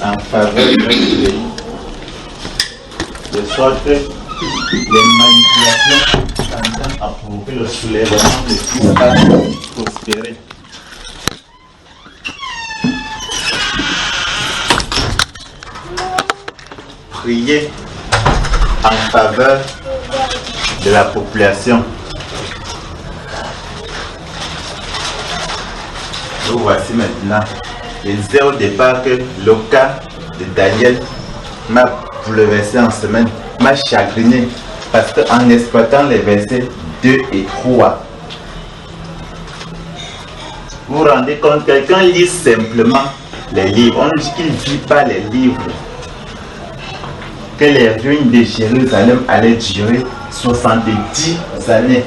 en faveur de notre pays, de sorte que les manipulations tendant à provoquer le soulèvement ne puissent pas prospérer. Prier en faveur de la population. Nous voici maintenant. Je disais au départ que le cas de Daniel m'a bouleversé en semaine, m'a chagriné, parce qu'en exploitant les versets 2 et 3, vous vous rendez compte, quelqu'un lit simplement les livres. On nous dit qu'il ne vit pas les livres. Que les ruines de Jérusalem allaient durer 70 années.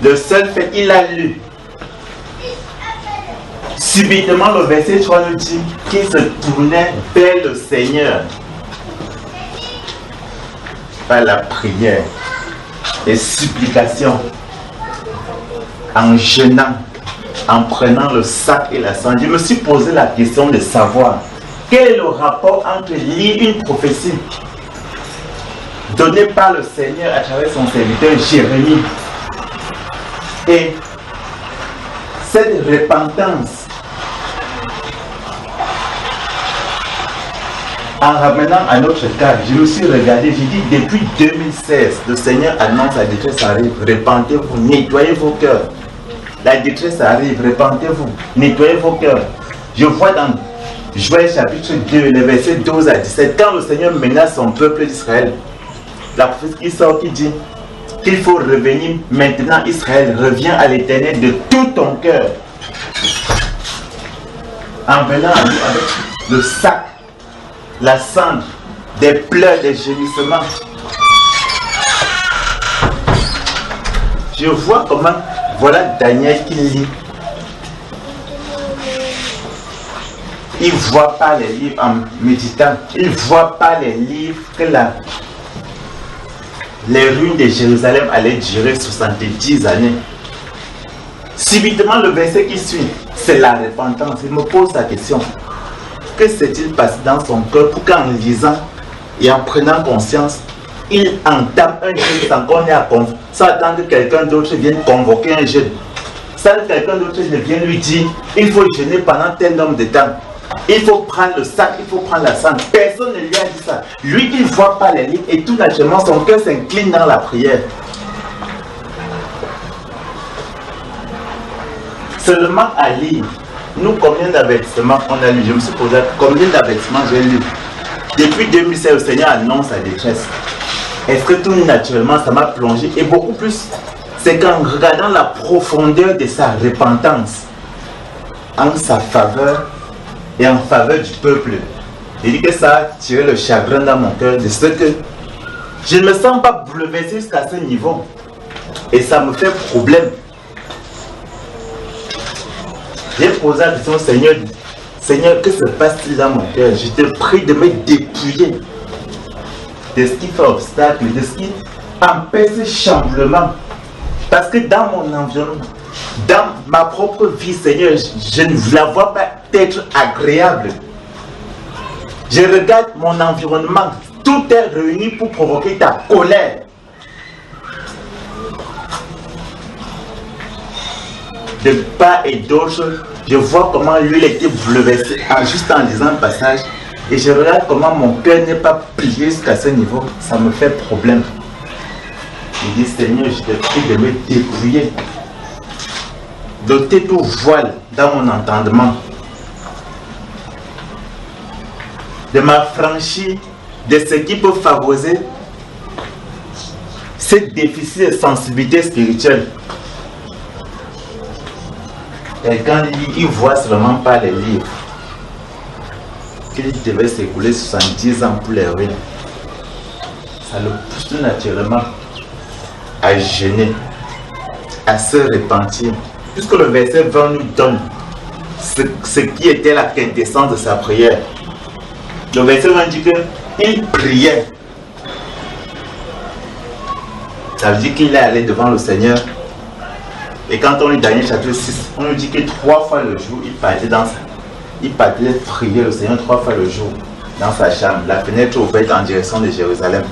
Le seul fait, il a lu. Subitement, le verset 3 nous dit qu'il se tournait vers le Seigneur par la prière et supplication, en jeûnant, en prenant le sac et la cendre. Je me suis posé la question de savoir quel est le rapport entre lire une prophétie donnée par le Seigneur à travers son serviteur Jérémie et cette repentance. En ramenant à notre cas, je me suis regardé, j'ai dit depuis 2016, le Seigneur annonce la détresse arrive, repentez-vous, nettoyez vos cœurs. La détresse arrive, repentez-vous, nettoyez vos cœurs. Je vois dans Joël chapitre 2, les versets 12 à 17, quand le Seigneur menace son peuple d'Israël, la prophétie qui sort qui dit qu'il faut revenir maintenant, Israël, reviens à l'Éternel de tout ton cœur. En venant à lui avec le sac, la cendre, des pleurs, des gémissements. Je vois comment, voilà Daniel qui lit. Il ne voit pas les livres en méditant. Il ne voit pas les livres que les ruines de Jérusalem allaient durer 70 années. Subitement, le verset qui suit, c'est la repentance. Il me pose la question. Que s'est-il passé dans son cœur pour qu'en lisant et en prenant conscience, il entame un jeûne sans qu'on ait à convoquer, sans attendre que quelqu'un d'autre vienne convoquer un jeûne, sans que quelqu'un d'autre vienne lui dire il faut jeûner pendant tel nombre de temps, il faut prendre le sac, il faut prendre la cendre. Personne ne lui a dit ça. Lui, il ne voit pas les livres et tout naturellement son cœur s'incline dans la prière. Seulement à lire. Nous, combien d'avertissements on a lu? Je me suis posé combien d'avertissements j'ai lu. Depuis 2016, le Seigneur annonce la détresse. Est-ce que tout naturellement, ça m'a plongé? Et beaucoup plus, c'est qu'en regardant la profondeur de sa repentance, en sa faveur et en faveur du peuple, il dit que ça a tiré le chagrin dans mon cœur de ce que je ne me sens pas bouleversé jusqu'à ce niveau. Et ça me fait problème. J'ai posé la question au Seigneur, Seigneur, que se passe-t-il dans mon cœur? Je te prie de me dépouiller de ce qui fait obstacle, de ce qui empêche ce chamboulement. Parce que dans mon environnement, dans ma propre vie, Seigneur, je ne la vois pas être agréable. Je regarde mon environnement, tout est réuni pour provoquer ta colère. De part et d'autre, je vois comment lui il était bouleversé juste en lisant le passage. Et je regarde comment mon cœur n'est pas plié jusqu'à ce niveau. Ça me fait problème. Il dit, Seigneur, je te prie de me dépouiller. D'ôter tout voile dans mon entendement. De m'affranchir de ce qui peut favoriser ce déficit de sensibilité spirituelle. Et quand il voit seulement pas les livres, qu'il devait s'écouler 70 ans pour les ruines, ça le pousse tout naturellement à jeûner, à se repentir. Puisque le verset 20 nous donne ce qui était la quintessence de sa prière. Le verset 20 dit qu'il priait. Ça veut dire qu'il est allé devant le Seigneur Et quand on lit Daniel chapitre 6, on nous dit que 3 fois le jour, il partait prier le Seigneur 3 fois le jour dans sa chambre, la fenêtre ouverte en direction de Jérusalem.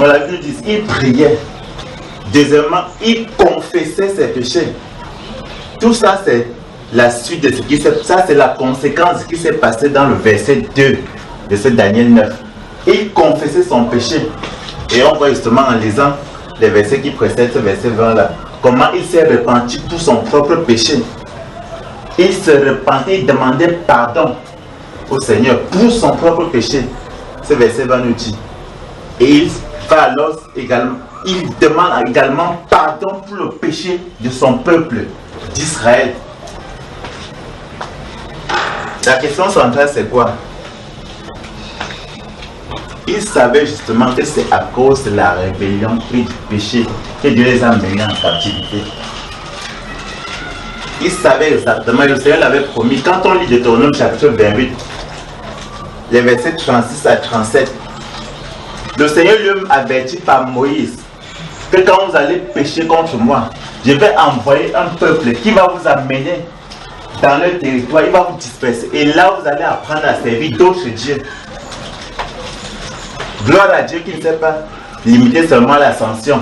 On l'a vu, il priait. Deuxièmement, il confessait ses péchés. Tout ça, c'est la suite de ce qui s'est passé. Ça, c'est la conséquence de ce qui s'est passé dans le verset 2 de ce Daniel 9. Il confessait son péché. Et on voit justement en lisant les versets qui précèdent ce verset 20 là, comment il s'est repenti pour son propre péché. Il se repentait, il demandait pardon au Seigneur pour son propre péché. Ce verset 20 nous dit. Et il va alors également, il demande également pardon pour le péché de son peuple d'Israël. La question centrale, c'est quoi? Il savait justement que c'est à cause de la rébellion et du péché que Dieu les a menés en captivité. Il savait exactement, le Seigneur l'avait promis. Quand on lit Deutéronome chapitre 28, les versets 36 à 37, le Seigneur lui avertit par Moïse que quand vous allez pécher contre moi, je vais envoyer un peuple qui va vous amener dans leur territoire, il va vous disperser. Et là, vous allez apprendre à servir d'autres dieux. Gloire à Dieu qui ne s'est pas limité seulement à l'ascension.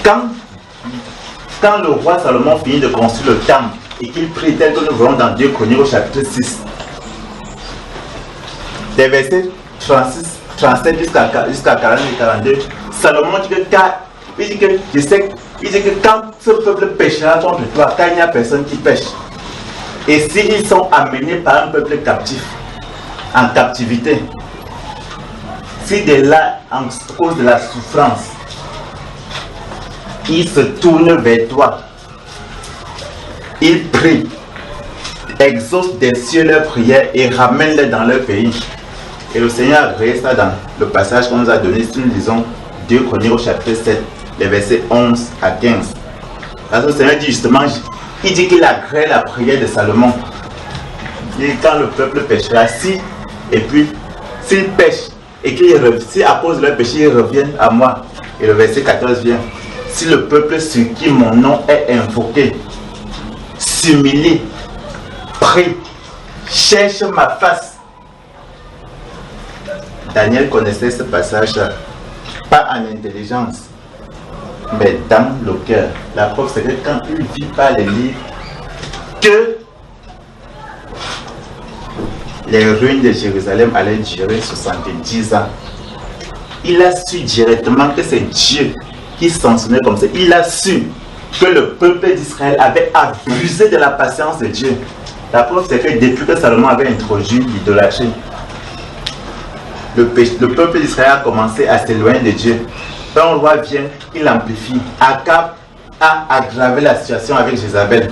Quand le roi Salomon finit de construire le temple et qu'il prie tel que nous voyons dans 2 Chroniques au chapitre 6, des versets 36, 37 jusqu'à 40 et 42, Salomon dit que quand ce peuple péchera contre toi, car il n'y a personne qui pêche, et s'ils sont amenés par un peuple captif, en captivité, si de là, en cause de la souffrance, ils se tournent vers toi, ils prient, exaucent des cieux leurs prières et ramènent-les dans leur pays. Et le Seigneur a créé ça dans le passage qu'on nous a donné, si nous lisons 2 Chroniques au chapitre 7, les versets 11 à 15. Parce que le Seigneur dit justement, il dit qu'il a créé la prière de Salomon. Il dit quand le peuple péchera, et puis s'ils pêchent, et si à cause de leur péché, ils reviennent à moi. Et le verset 14 vient. Si le peuple sur qui mon nom est invoqué s'humilie, prie, cherche ma face. Daniel connaissait ce passage-là, pas en intelligence, mais dans le cœur. La preuve, c'est que quand il vit par les livres, que les ruines de Jérusalem allaient durer 70 ans. Il a su directement que c'est Dieu qui sanctionnait comme ça. Il a su que le peuple d'Israël avait abusé de la patience de Dieu. La preuve, c'est que depuis que Salomon avait introduit l'idolâtrie, le peuple d'Israël a commencé à s'éloigner de Dieu. Quand un roi vient, il amplifie. Akab a aggravé la situation avec Jézabel.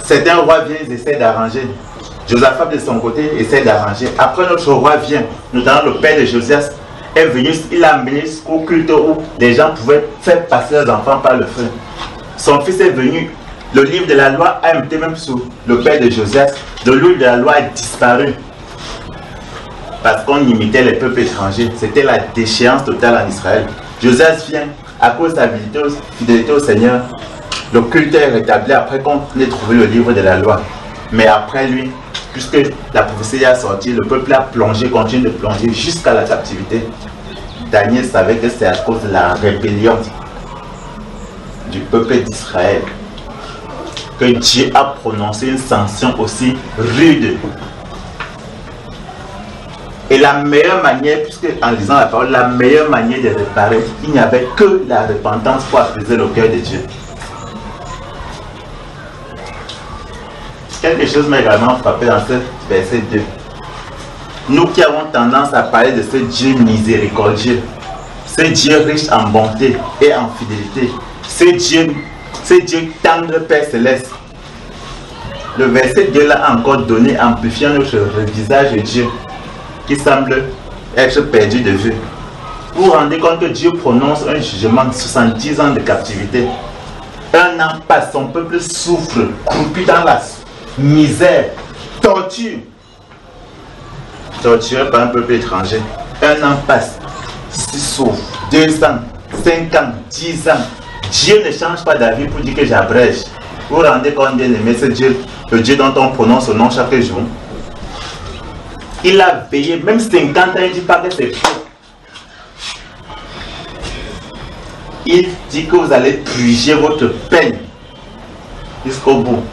Certains rois viennent, ils essaient d'arranger. Josaphat de son côté essaie d'arranger. Après, notre roi vient, notamment le père de Josias, est venu, il a amené jusqu'au culte où les gens pouvaient faire passer leurs enfants par le feu. Son fils est venu, le livre de la loi a été même sous le père de Josias, le livre de la loi a disparu. Parce qu'on imitait les peuples étrangers. C'était la déchéance totale en Israël. Josias vient, à cause de sa fidélité au Seigneur, le culte est rétabli après qu'on ait trouvé le livre de la loi. Mais après lui, puisque la prophétie a sorti, le peuple a plongé, continue de plonger jusqu'à la captivité. Daniel savait que c'est à cause de la rébellion du peuple d'Israël que Dieu a prononcé une sanction aussi rude. Et la meilleure manière, puisque en lisant la parole, la meilleure manière de réparer, il n'y avait que la repentance pour apaiser le cœur de Dieu. Quelque chose m'a également frappé dans ce verset 2. Nous qui avons tendance à parler de ce Dieu miséricordieux, ce Dieu riche en bonté et en fidélité, ce Dieu tendre Père Céleste. Le verset 2 l'a encore donné, amplifiant notre visage de Dieu qui semble être perdu de vue. Vous vous rendez compte que Dieu prononce un jugement de 70 ans de captivité. Un an passe, son peuple souffre, croupi dans la misère, torture. Torturé par un peuple étranger. Un an passe, 6 souffre, 2 ans, 5 ans, 10 ans, Dieu ne change pas d'avis pour dire que j'abrège. Vous vous rendez compte, bien aimé, c'est Dieu, le Dieu dont on prononce le nom chaque jour. Il a veillé, même 50 ans, il ne dit pas que c'est faux. Il dit que vous allez purger votre peine jusqu'au bout.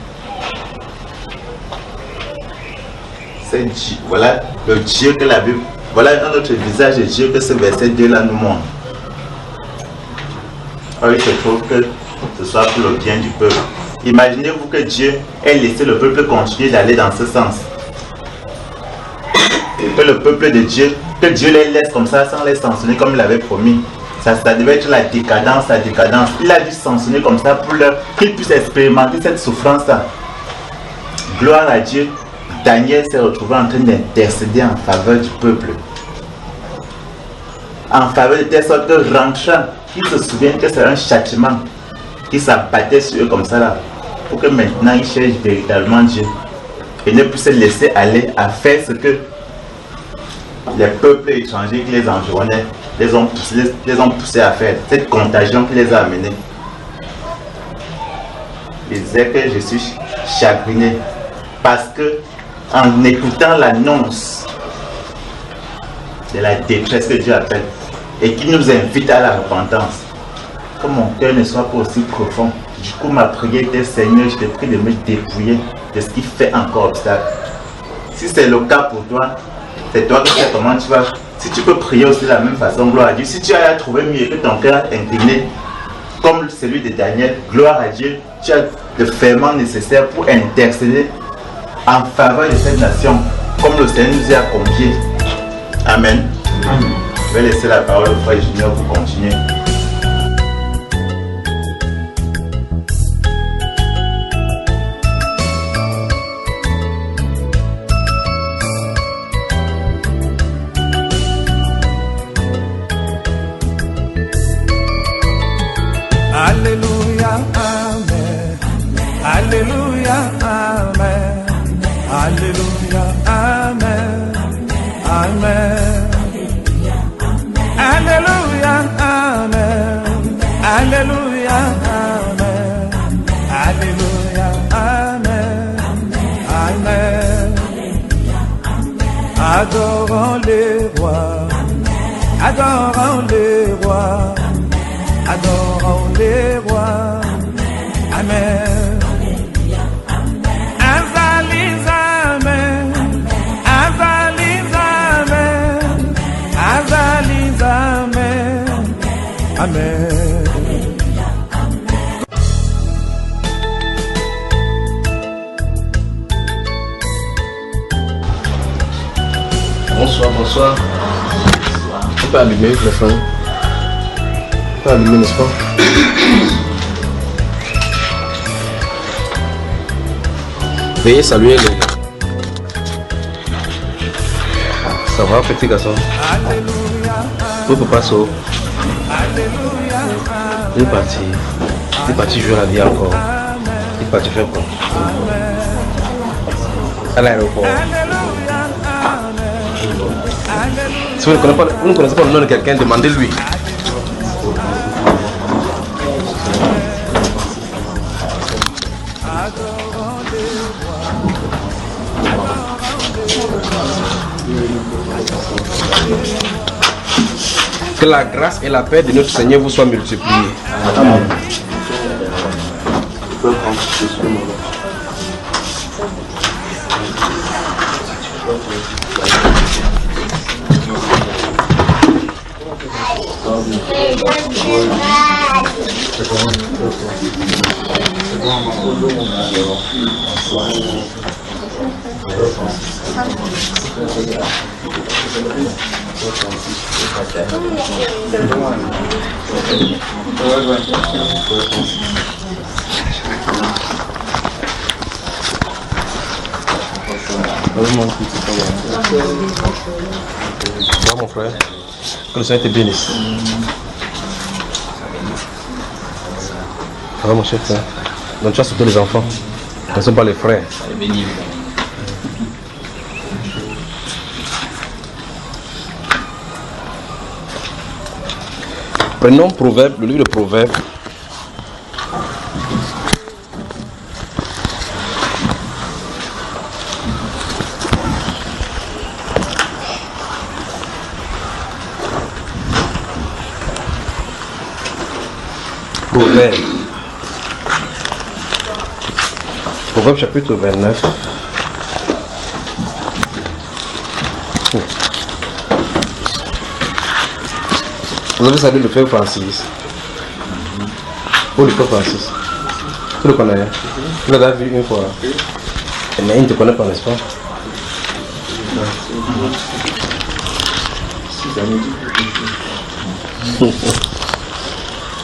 C'est Dieu. Voilà le Dieu que la Bible. Voilà un autre visage de Dieu que ce verset 2 là nous montre. Alors il se trouve que ce soit pour le bien du peuple. Imaginez-vous que Dieu ait laissé le peuple continuer d'aller dans ce sens. Que le peuple de Dieu, que Dieu les laisse comme ça sans les sanctionner comme il avait promis. Ça devait être la décadence, la décadence. Il a dû sanctionner comme ça pour qu'ils puissent expérimenter cette souffrance-là. Gloire à Dieu, Daniel s'est retrouvé en train d'intercéder en faveur du peuple. En faveur de telle sorte que rentrant, ils se souviennent que c'est un châtiment qui s'abattait sur eux comme ça là. Pour que maintenant ils cherchent véritablement Dieu. Et ne puissent se laisser aller à faire ce que les peuples étrangers qui les environnaient les ont poussés à faire. Cette contagion qui les a amenés. Il disait que je suis chagriné parce que en écoutant l'annonce de la détresse que Dieu appelle et qui nous invite à la repentance, que mon cœur ne soit pas aussi profond. Du coup, ma prière était: Seigneur, je te prie de me dépouiller de ce qui fait encore obstacle. Si c'est le cas pour toi, c'est toi qui sais comment tu vas. Si tu peux prier aussi de la même façon, gloire à Dieu. Si tu as trouvé mieux que ton cœur incliné, comme celui de Daniel, gloire à Dieu, tu as le ferment nécessaire pour intercéder en faveur de cette nation, comme le Seigneur nous y a confié. Amen. Amen. Je vais laisser la parole au frère Junior pour continuer. Alléluia, Amen. Alléluia, Amen. Alléluia, Amen. Amen. Alléluia, Amen. Alléluia, Amen. Alléluia, Amen. Amen. Adorons les rois. Adorons les rois. Adorons les rois. Amen. Azalis, Amen. Azalis, Amen. Azalis, Amen. Amen. Bonsoir, bonsoir. On peut allumer le feu. On peut allumer, n'est-ce pas? Veuillez saluer les... Ça va, petit garçon? Où peut pas sauter? Il est parti jouer la vie encore. Il est parti faire quoi? À l'aéroport. Si vous ne connaissez pas le nom de quelqu'un, demandez-lui. Que la grâce et la paix de notre Seigneur vous soient multipliées. Amen. Mon frère, que le Seigneur te bénisse. Ça va mon cher frère? Donc tu as surtout les enfants, ce ne sont pas les frères. Prenons Proverbe, le livre de Proverbe, Amen. Proverbe chapitre 29. Vous avez salué le frère Francis. Où le frère Francis? Tu le connais? Tu l'as vu une fois. Mais il ne te connaît pas, n'est-ce pas?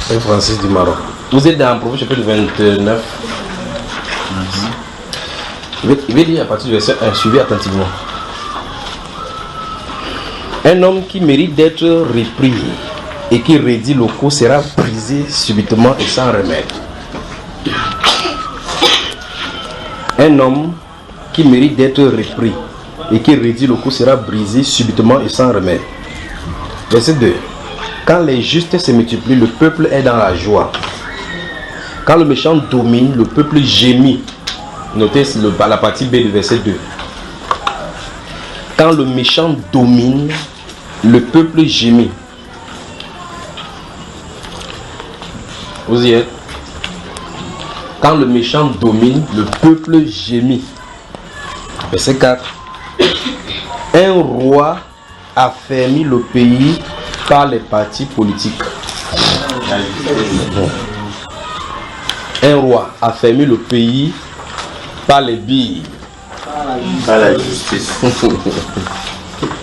Frère Francis du Maroc. Vous êtes dans le Proverbe chapitre 29. Il va dire à partir du verset 1, suivez attentivement. Un homme qui mérite d'être repris et qui raidit le cou sera brisé subitement et sans remède. Un homme qui mérite d'être repris et qui raidit le cou sera brisé subitement et sans remède. Verset 2. Quand les justes se multiplient, le peuple est dans la joie. Quand le méchant domine, le peuple gémit. Notez la partie B du verset 2. Quand le méchant domine, le peuple gémit. Vous y êtes? Quand le méchant domine, le peuple gémit. Verset 4. Un roi affermit le pays par les partis politiques. Un roi affermit le pays par les billes. Par la justice.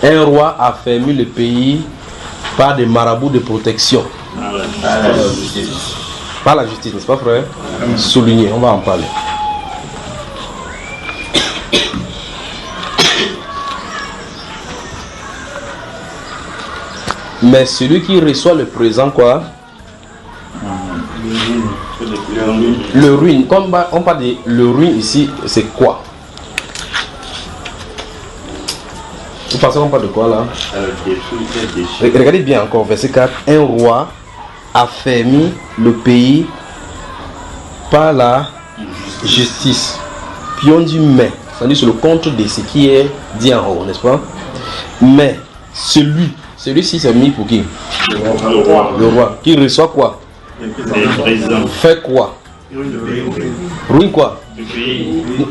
Un roi affermit le pays par des marabouts de protection. Par la justice. Par la justice, n'est-ce pas, frère? Souligné, on va en parler. Mais celui qui reçoit le présent, quoi? Le ruine. Comme on parle de le ruine ici, c'est quoi? Vous pensez qu'on parle de quoi là? Regardez bien encore, verset 4. Un roi affermit le pays par la justice. Puis on dit mais, c'est-à-dire sur le compte de ce qui est dit en haut, n'est-ce pas? Mais celui-ci c'est mis pour qui? Le roi. Qui reçoit quoi? Fait quoi? Ruine quoi?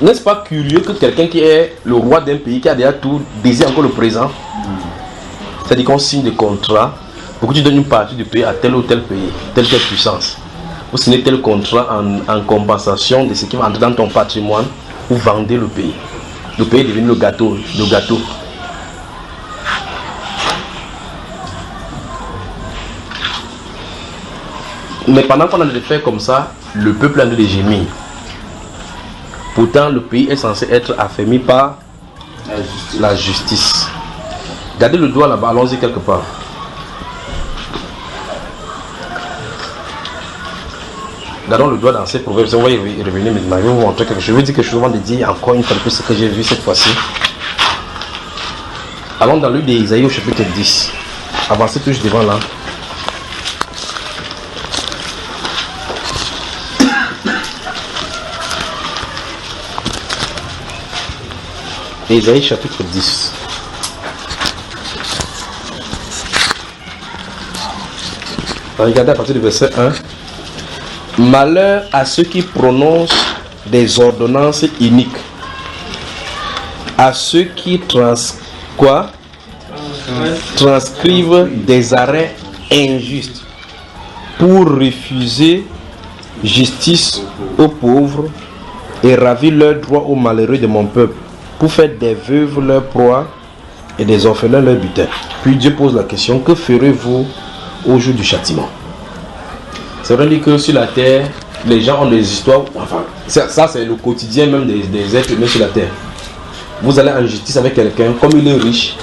N'est-ce pas curieux que quelqu'un qui est le roi d'un pays, qui a déjà tout, désire encore le présent? C'est-à-dire qu'on signe des contrats pour que tu donnes une partie du pays à tel ou tel pays, telle puissance. Vous signez tel contrat en compensation de ce qui va entrer dans ton patrimoine, ou vendez le pays. Le pays est devenu le gâteau. Mais pendant qu'on a des faits comme ça, le peuple a de gémir. Pourtant, le pays est censé être affermi par la justice. Gardez le doigt là-bas, allons-y quelque part. Gardons le doigt dans ces proverbes. On va y revenir maintenant. Je vais vous montrer quelque chose. Je vais dire quelque chose avant de dire encore une fois plus ce que j'ai vu cette fois-ci. Allons dans le livre d'Ésaïe au chapitre 10. Avancez toujours devant là. Ésaïe chapitre 10. Regardez à partir du verset 1. Malheur à ceux qui prononcent des ordonnances iniques, à ceux qui transcrivent des arrêts injustes pour refuser justice aux pauvres et ravir leurs droits aux malheureux de mon peuple, pour faire des veuves leur proie et des orphelins leur butin. Puis Dieu pose la question, que ferez-vous au jour du châtiment? C'est vrai que sur la terre, les gens ont des histoires, enfin, ça c'est le quotidien même des êtres humains sur la terre. Vous allez en justice avec quelqu'un, comme il est riche,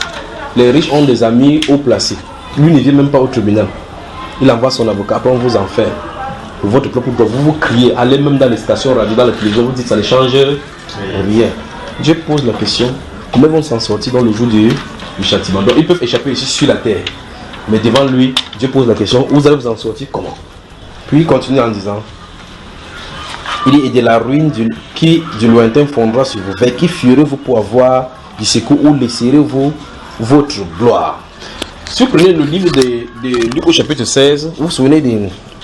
les riches ont des amis haut placés. Lui ne vient même pas au tribunal. Il envoie son avocat, après on vous en fait. Pour votre propre droit, vous criez, allez même dans les stations radio, dans les télévisions, vous dites ça ne change rien. Dieu pose la question, comment ils vont s'en sortir dans le jour du châtiment? Donc ils peuvent échapper ici sur la terre. Mais devant lui, Dieu pose la question, vous allez vous en sortir comment? Puis il continue en disant, il dit, et de la ruine qui du lointain fondra sur vous. Vers qui fuirez-vous pour avoir du secours, ou laisserez-vous votre gloire? Si vous prenez le livre de Luc au chapitre 16, vous vous souvenez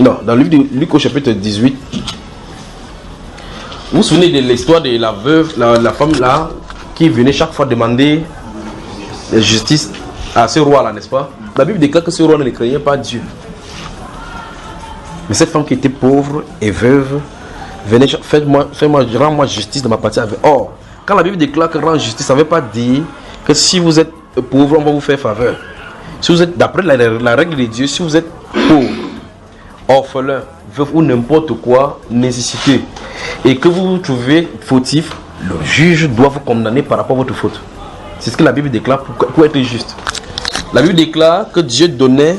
Non, dans le livre de Luc au chapitre 18, vous vous souvenez de l'histoire de la veuve, la femme là, qui venait chaque fois demander la justice à ce roi là, n'est-ce pas? La Bible déclare que ce roi ne craignait pas Dieu. Mais cette femme qui était pauvre et veuve venait, rends-moi justice de ma partie avec. Or, quand la Bible déclare que rendre justice, ça ne veut pas dire que si vous êtes pauvre, on va vous faire faveur. Si vous êtes, d'après la règle de Dieu, si vous êtes pauvre, orphelin, veuve ou n'importe quoi, nécessité, et que vous vous trouvez fautif, le juge doit vous condamner par rapport à votre faute. C'est ce que la Bible déclare pour être juste. La Bible déclare que Dieu donnait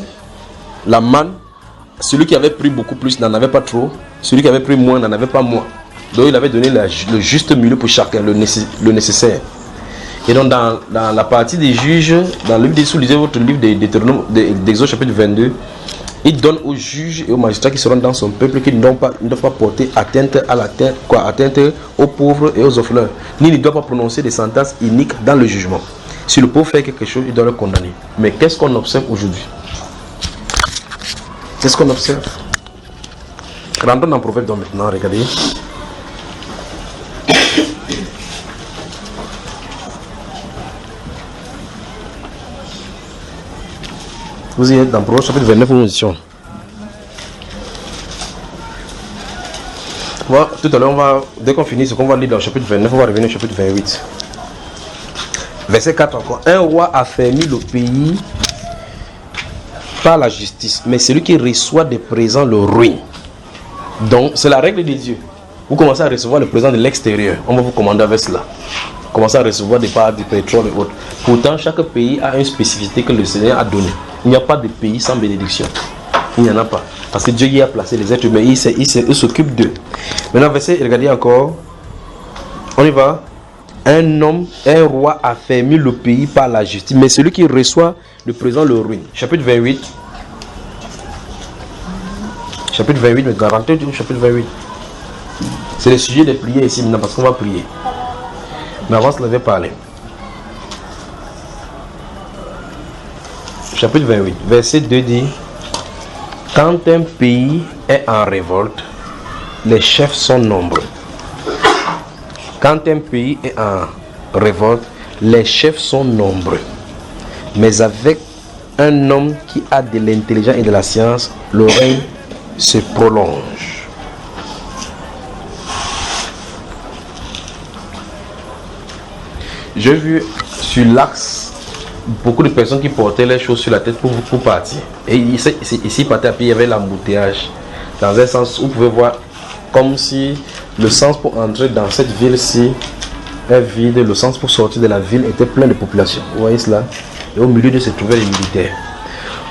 la manne. Celui qui avait pris beaucoup plus n'en avait pas trop. Celui qui avait pris moins n'en avait pas moins. Donc il avait donné le juste milieu pour chacun, le nécessaire. Et donc dans la partie des juges, dans le livre des sous, lisez votre livre d'Exode chapitre 22, il donne aux juges et aux magistrats qui seront dans son peuple qu'ils ne doivent pas porter atteinte aux pauvres et aux orphelins, ni ne doivent pas prononcer des sentences iniques dans le jugement. Si le pauvre fait quelque chose, il doit le condamner. Mais qu'est-ce qu'on observe aujourd'hui? Qu'est-ce qu'on observe? Rentrons dans le prophète donc maintenant, regardez. Vous y êtes dans le Proverbe chapitre 29, nous étions. Voilà, tout à l'heure, dès qu'on finit ce qu'on va lire dans le chapitre 29, on va revenir au chapitre 28. Verset 4 encore. Un roi affermit le pays par la justice, mais celui qui reçoit des présents le ruine. Donc, c'est la règle de Dieu. Vous commencez à recevoir le présent de l'extérieur, on va vous commander avec cela. Commencez à recevoir des parts du pétrole et autres. Pourtant, chaque pays a une spécificité que le Seigneur a donnée. Il n'y a pas de pays sans bénédiction. Il n'y en a pas. Parce que Dieu y a placé les êtres humains, il s'occupe d'eux. Maintenant, verset, regardez encore. On y va. Un roi affermit le pays par la justice, mais celui qui reçoit le présent le ruine. Chapitre 28. Chapitre 28, mais garantie du chapitre 28. C'est le sujet de prière ici maintenant parce qu'on va prier. Mais avant, je l'avais parlé. Chapitre 28, verset 2 dit: quand un pays est en révolte, les chefs sont nombreux. Quand un pays est en révolte, les chefs sont nombreux. Mais avec un homme qui a de l'intelligence et de la science, le règne se prolonge. J'ai vu sur l'axe beaucoup de personnes qui portaient les choses sur la tête pour partir. Et ici, partir à pied, il y avait l'embouteillage. Dans un sens, vous pouvez voir comme si le sens pour entrer dans cette ville-ci est vide, le sens pour sortir de la ville était plein de population. Vous voyez cela? Et au milieu de se trouvaient les militaires.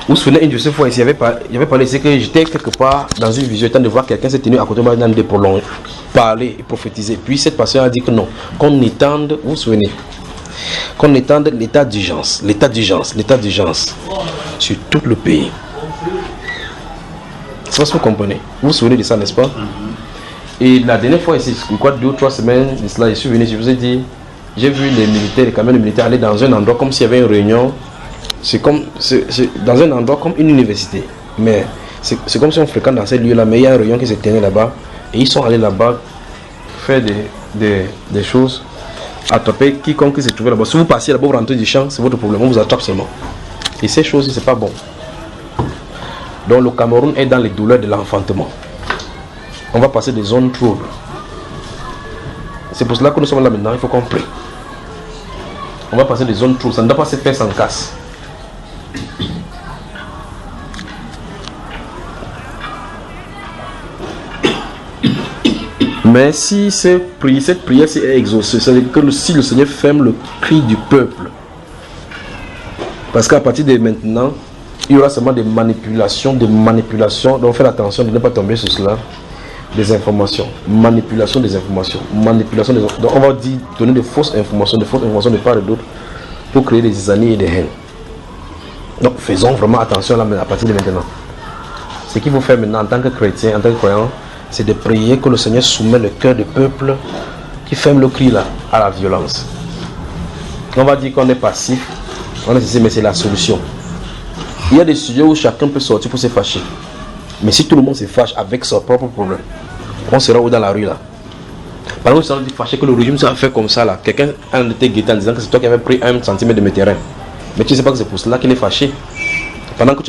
Vous vous souvenez, une de ces fois ici, il y avait parlé ici que j'étais quelque part dans une vision, étant de voir quelqu'un s'est tenu à côté de moi dans des prolonges, parler et prophétiser. Puis cette personne a dit que non, qu'on étende, vous vous souvenez, qu'on étende l'état d'urgence sur tout le pays. C'est ce que vous comprenez. Vous vous souvenez de ça, n'est-ce pas? Et la dernière fois ici, je crois 2 ou 3 semaines de cela, je suis venu, je vous ai dit, j'ai vu les militaires, les camions de militaires aller dans un endroit comme s'il y avait une réunion. C'est dans un endroit comme une université. Mais c'est comme si on fréquente dans ces lieux-là, mais il y a une réunion qui se tenait là-bas. Et ils sont allés là-bas faire des choses, attraper quiconque qui se trouvait là-bas. Si vous passez là-bas, vous rentrez du champ, c'est votre problème, on vous attrape seulement. Et ces choses, c'est pas bon. Donc le Cameroun est dans les douleurs de l'enfantement. On va passer des zones troubles. C'est pour cela que nous sommes là maintenant, il faut qu'on prie. On va passer des zones troubles, ça ne doit pas se faire sans casse. Mais si cette prière est exaucée, c'est-à-dire que si le Seigneur ferme le cri du peuple, parce qu'à partir de maintenant, il y aura seulement des manipulations, donc faites attention de ne pas tomber sur cela, des informations, manipulation des informations, donc on va donner de fausses informations de part et d'autre, pour créer des zizanies et des haines. Donc faisons vraiment attention là, à partir de maintenant. Ce qu'il faut faire maintenant en tant que chrétien, en tant que croyant, c'est de prier que le Seigneur soumet le cœur du peuple qui ferme le cri là à la violence. On va dire qu'on est passif, on est ceci, mais c'est la solution. Il y a des sujets où chacun peut sortir pour se fâcher. Mais si tout le monde se fâche avec son propre problème, on sera où dans la rue là? Par exemple, si on dit fâché que le régime s'est fait comme ça là, quelqu'un a été guetté en disant que c'est toi qui avais pris 1 centimètre de mes terrains. Mais tu ne sais pas que c'est pour cela qu'il est fâché. Pendant que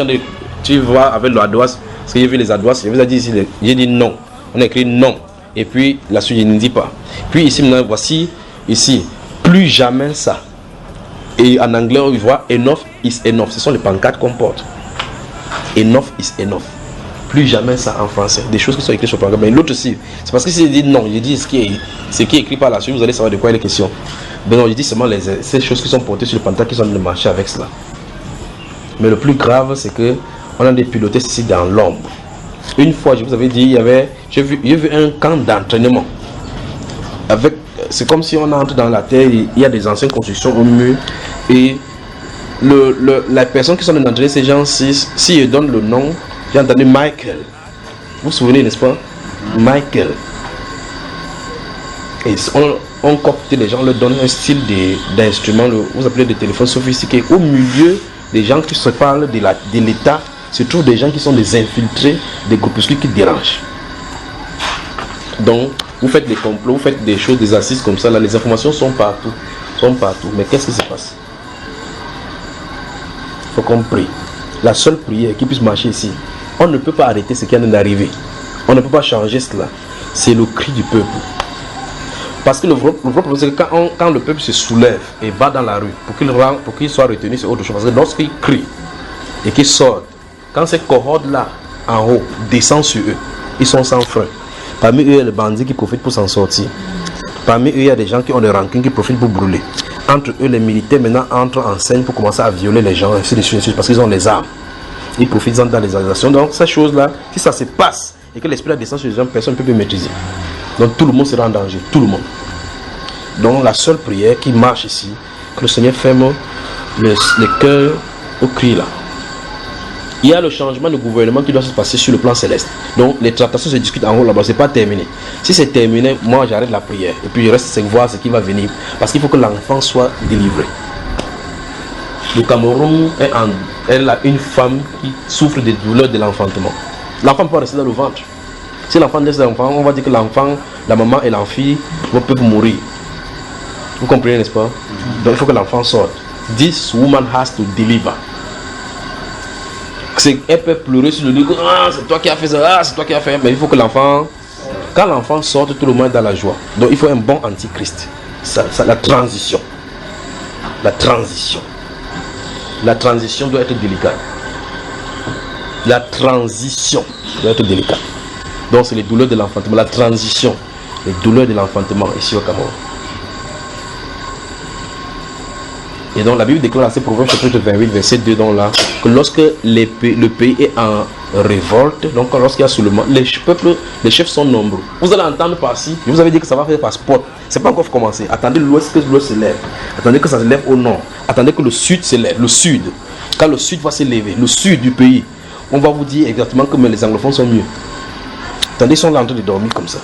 tu vas avec l'adouas, parce que j'ai vu les adouas, je vous ai dit ici, j'ai dit non. On a écrit non. Et puis la suite, je ne dis pas. Puis ici, maintenant, voici, ici, plus jamais ça. Et en anglais, on voit enough is enough. Ce sont les pancartes qu'on porte. Enough is enough. Plus jamais ça en français. Des choses qui sont écrites sur le pancarte. Mais l'autre aussi, c'est parce que si je dis non, je dis ce qui est écrit par la suite, vous allez savoir de quoi il est question. Mais non, je dis seulement ces choses qui sont portées sur le pancarte qui sont de marcher avec cela. Mais le plus grave, c'est que on a des pilotés ici dans l'ombre. Une fois, je vous avais dit, j'ai vu un camp d'entraînement. C'est comme si on entre dans la terre, il y a des anciennes constructions au mur. Et la personne qui sont en entraîner ces gens, si ils donnent le nom, j'ai entendu Michael. Vous vous souvenez, n'est-ce pas? Michael. Et on copte les gens, leur donne un style d'instrument, vous appelez des téléphones sophistiqués. Au milieu des gens qui se parlent de l'État, se trouvent des gens qui sont des infiltrés, des groupuscules qui dérangent. Donc, vous faites des complots, vous faites des choses, des assises comme ça, là, les informations sont partout. Mais qu'est-ce qui se passe? Il faut qu'on prie. La seule prière qui puisse marcher ici, on ne peut pas arrêter ce qui vient d'arriver. On ne peut pas changer cela. C'est le cri du peuple. Parce que le vrai problème, c'est que quand le peuple se soulève et va dans la rue, pour qu'il soit retenu, c'est autre chose. Parce que lorsqu'il crie et qu'il sort, quand ces cohortes-là, en haut, descendent sur eux, ils sont sans frein. Parmi eux, il y a les bandits qui profitent pour s'en sortir. Parmi eux, il y a des gens qui ont des rancunes qui profitent pour brûler. Entre eux, les militaires maintenant entrent en scène pour commencer à violer les gens, ainsi de suite, parce qu'ils ont les armes. Ils profitent dans les organisations. Donc, ces choses-là, si ça se passe et que l'esprit descend sur les gens, personne ne peut plus maîtriser. Donc, tout le monde sera en danger. Tout le monde. Donc, la seule prière qui marche ici, que le Seigneur ferme le cœur au cri là. Il y a le changement de gouvernement qui doit se passer sur le plan céleste. Donc les tractations se discutent en haut là-bas, c'est pas terminé. Si c'est terminé, moi j'arrête la prière. Et puis je reste voir ce qui va venir. Parce qu'il faut que l'enfant soit délivré. Le Cameroun elle a une femme qui souffre des douleurs de l'enfantement. L'enfant peut rester dans le ventre. Si l'enfant laisse l'enfant, on va dire que l'enfant, la maman et l'enfant peuvent mourir. Vous comprenez, n'est-ce pas? Donc il faut que l'enfant sorte. This woman has to deliver. Elle peut pleurer sur le lit, c'est toi qui as fait ça, c'est toi qui as fait. Mais il faut que l'enfant, quand l'enfant sort, tout le monde est dans la joie. Donc il faut un bon antichrist. La transition. La transition doit être délicate. La transition doit être délicate. Donc c'est les douleurs de l'enfantement. La transition, les douleurs de l'enfantement ici au Cameroun. Et donc la Bible déclare dans ces Proverbes chapitre 28 verset 2 donc là que lorsque le pays est en révolte, donc lorsqu'il y a seulement les chefs sont nombreux. Vous allez entendre par-ci, je vous avais dit que ça va faire par spot. C'est pas encore commencé. Attendez l'ouest que l'ouest se lève. Attendez que ça se lève au nord. Attendez que le sud se lève. Le sud. Quand le sud va se lever, le sud du pays, on va vous dire exactement que les anglophones sont mieux. Attendez, ils sont là en train de dormir comme ça.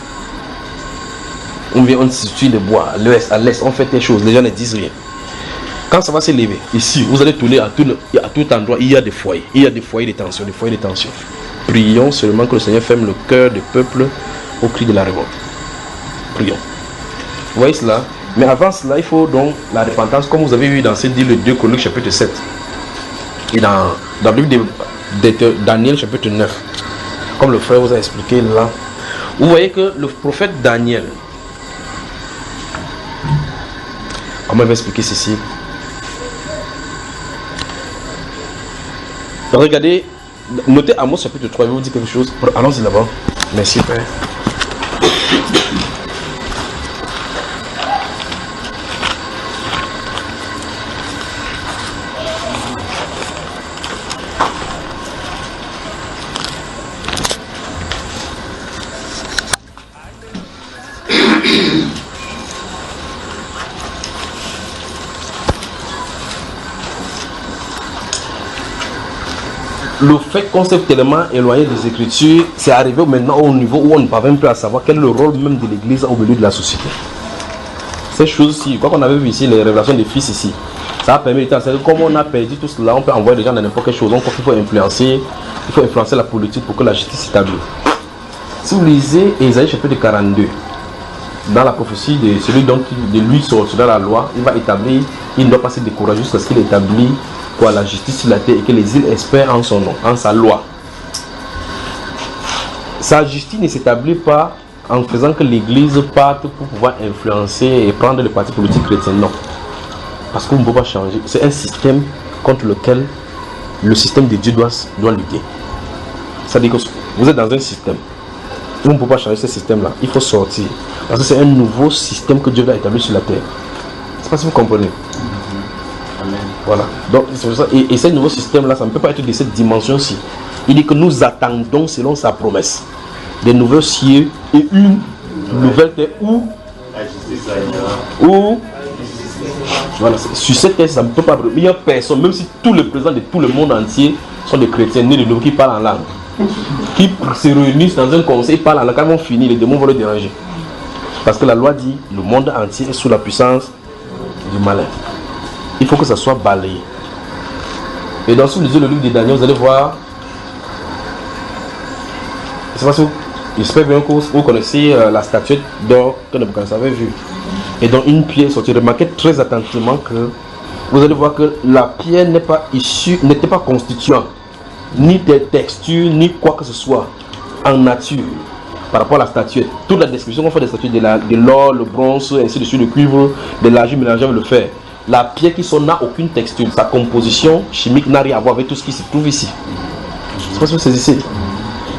On vient, on se situe le bois, à l'ouest, à l'est, on fait des choses, les gens ne disent rien. Quand ça va se lever, ici, vous allez tourner à tout endroit, il y a des foyers. Il y a des foyers de tension, des foyers de tension. Prions seulement que le Seigneur ferme le cœur du peuple au cri de la révolte. Prions. Vous voyez cela? Mais avant cela, il faut donc la repentance, comme vous avez vu dans ce dit le 2 Chroniques chapitre 7. Et dans le livre de Daniel chapitre 9. Comme le frère vous a expliqué là. Vous voyez que le prophète Daniel, comment il va expliquer ceci? Regardez, notez Amos chapitre 3, je vais vous dire quelque chose. Allons-y là-bas. Merci Père. Le fait qu'on s'est tellement éloigné des Écritures, c'est arrivé maintenant au niveau où on ne parvient plus à savoir quel est le rôle même de l'Église au milieu de la société. Ces choses-ci, quoi qu'on avait vu ici, les révélations des fils ici, Ça a permis, c'est comme on a perdu tout cela, on peut envoyer des gens dans n'importe quelle chose. Donc il faut influencer la politique pour que la justice s'établisse. Si vous lisez Ésaïe chapitre 42, dans la prophétie de celui dont de lui sortira la loi, il va établir, il ne doit pas se décourager jusqu'à ce qu'il établit quoi, la justice sur la terre et que les îles espèrent en son nom, en sa loi. Sa justice ne s'établit pas en faisant que l'église parte pour pouvoir influencer et prendre le parti politique chrétien, non. Parce qu'on ne peut pas changer. C'est un système contre lequel le système de Dieu doit lutter. C'est-à-dire que vous êtes dans un système. On ne peut pas changer ce système-là. Il faut sortir. Parce que c'est un nouveau système que Dieu va établir sur la terre. Je ne sais pas si vous comprenez. Amen. Voilà. Donc, c'est pour ça. Et ce nouveau système-là, ça ne peut pas être de cette dimension-ci. Il dit que nous attendons selon sa promesse des nouveaux cieux et une nouvelle terre où voilà, sur cette terre, ça ne peut pas. Il n'y a personne, même si tous les présidents de tout le monde entier sont des chrétiens nés de nouveau qui parlent en langue, qui se réunissent dans un conseil, parlent en langue. Quand ils vont finir, les démons vont le déranger. Parce que la loi dit le monde entier est sous la puissance du malin. Il faut que ça soit balayé. Et dans ce le livre de Daniel, vous allez voir. Je ne sais pas si j'espère bien que vous connaissez la statuette d'or que Nebuchadnezzar avait vue. Et dans une pierre sortie, remarquez très attentivement que vous allez voir que la pierre n'est pas issue, n'était pas constituante ni des textures, ni quoi que ce soit en nature par rapport à la statuette. Toute la description qu'on fait des statuettes, de l'or, le bronze, ainsi de suite, le cuivre, de l'argile mélangé avec le fer. La pierre qui sort n'a aucune texture. Sa composition chimique n'a rien à voir avec tout ce qui se trouve ici. Je ne sais pas si vous saisissez.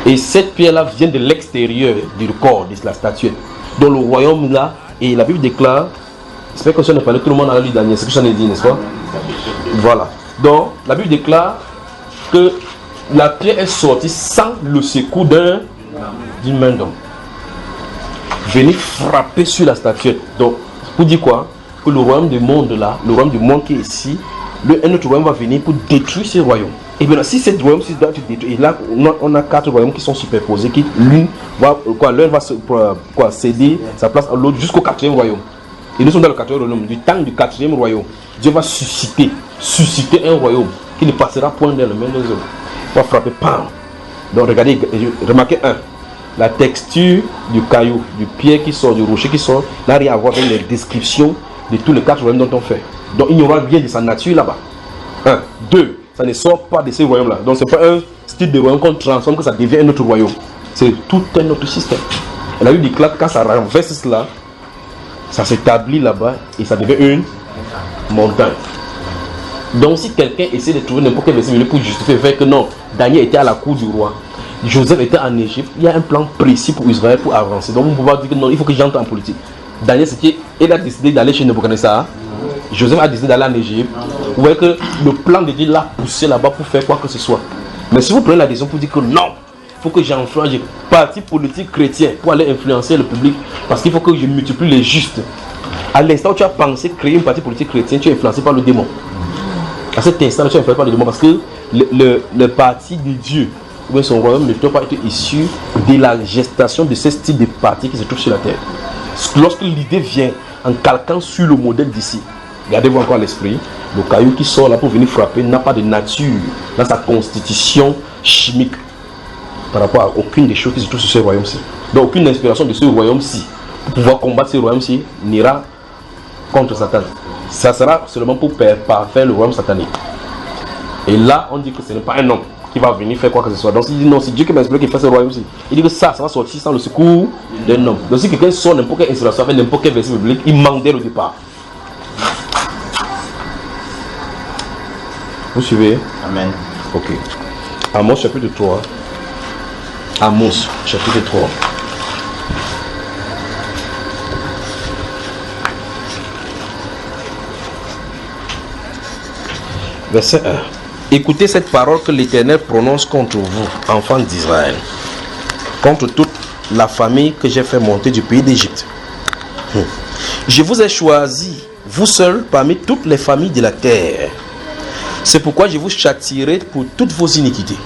Et cette pierre-là vient de l'extérieur du corps de la statuette. Dans le royaume là, et la Bible déclare, j'espère que ça ne parle tout le monde à la Daniel, c'est ce que j'en ai dit, n'est-ce pas? Voilà. Donc, la Bible déclare que la pierre est sortie sans le secours d'une main d'homme. Venez frapper sur la statuette. Donc, pour dire quoi? Que le royaume du monde là, le royaume du monde qui est ici, un autre royaume va venir pour détruire ce royaume. Et bien si ce royaume doit être détruit, et là on a 4 royaumes qui sont superposés, qui l'un va céder sa place à l'autre jusqu'au 4e royaume. Et nous sommes dans le 4e royaume. Du temps du 4e royaume, Dieu va susciter un royaume qui ne passera point dans le main des hommes. Il va frapper, pam. Donc regardez, remarquez la texture du caillou, du pierre qui sort, du rocher qui sort, n'a rien à voir avec les descriptions de tous les 4 royaumes dont on fait. Donc il y aura bien de sa nature là-bas. 1, 2, ça ne sort pas de ces royaumes-là. Donc c'est pas un style de royaume qu'on transforme, que ça devient un autre royaume. C'est tout un autre système. Et la Bible déclare que quand ça renverse cela, ça s'établit là-bas et ça devient une montagne. Donc si quelqu'un essaie de trouver n'importe quel verset pour justifier le fait que non, Daniel était à la cour du roi, Joseph était en Égypte, il y a un plan précis pour Israël pour avancer. Donc on ne peut pas dire que non, il faut que j'entre en politique. Daniel, il a décidé d'aller chez Nebuchadnezzar. Joseph a décidé d'aller en Égypte. Vous voyez que le plan de Dieu l'a poussé là-bas pour faire quoi que ce soit. Mais si vous prenez la décision pour dire que non, il faut que j'enfrange le parti politique chrétien pour aller influencer le public, parce qu'il faut que je multiplie les justes. À l'instant où tu as pensé créer un parti politique chrétien, tu es influencé par le démon. À cet instant, tu es influencé par le démon parce que le parti de Dieu, ou bien son royaume, ne doit pas être issu de la gestation de ce style de parti qui se trouve sur la terre. Lorsque l'idée vient en calquant sur le modèle d'ici, regardez-vous encore l'esprit, le caillou qui sort là pour venir frapper n'a pas de nature dans sa constitution chimique par rapport à aucune des choses qui se trouvent sur ce royaume-ci. Donc aucune inspiration de ce royaume-ci pour pouvoir combattre ce royaume-ci n'ira contre Satan. Ça sera seulement pour parfaire le royaume satanique. Et là, on dit que ce n'est pas un homme qui va venir faire quoi que ce soit. Donc il dit non, c'est Dieu qui m'a inspiré qu'il fait ce royaume-ci. Il dit que ça va sortir sans le secours d'un homme. Donc si quelqu'un sort n'importe quelle inspiration avec n'importe quel verset biblique, il manque dès le départ. Vous suivez? Amen. Ok. Amos chapitre 3. Amos chapitre 3. Verset 1. Écoutez cette parole que l'Éternel prononce contre vous, enfants d'Israël, contre toute la famille que j'ai fait monter du pays d'Égypte. Je vous ai choisi, vous seuls, parmi toutes les familles de la terre. C'est pourquoi je vous châtierai pour toutes vos iniquités.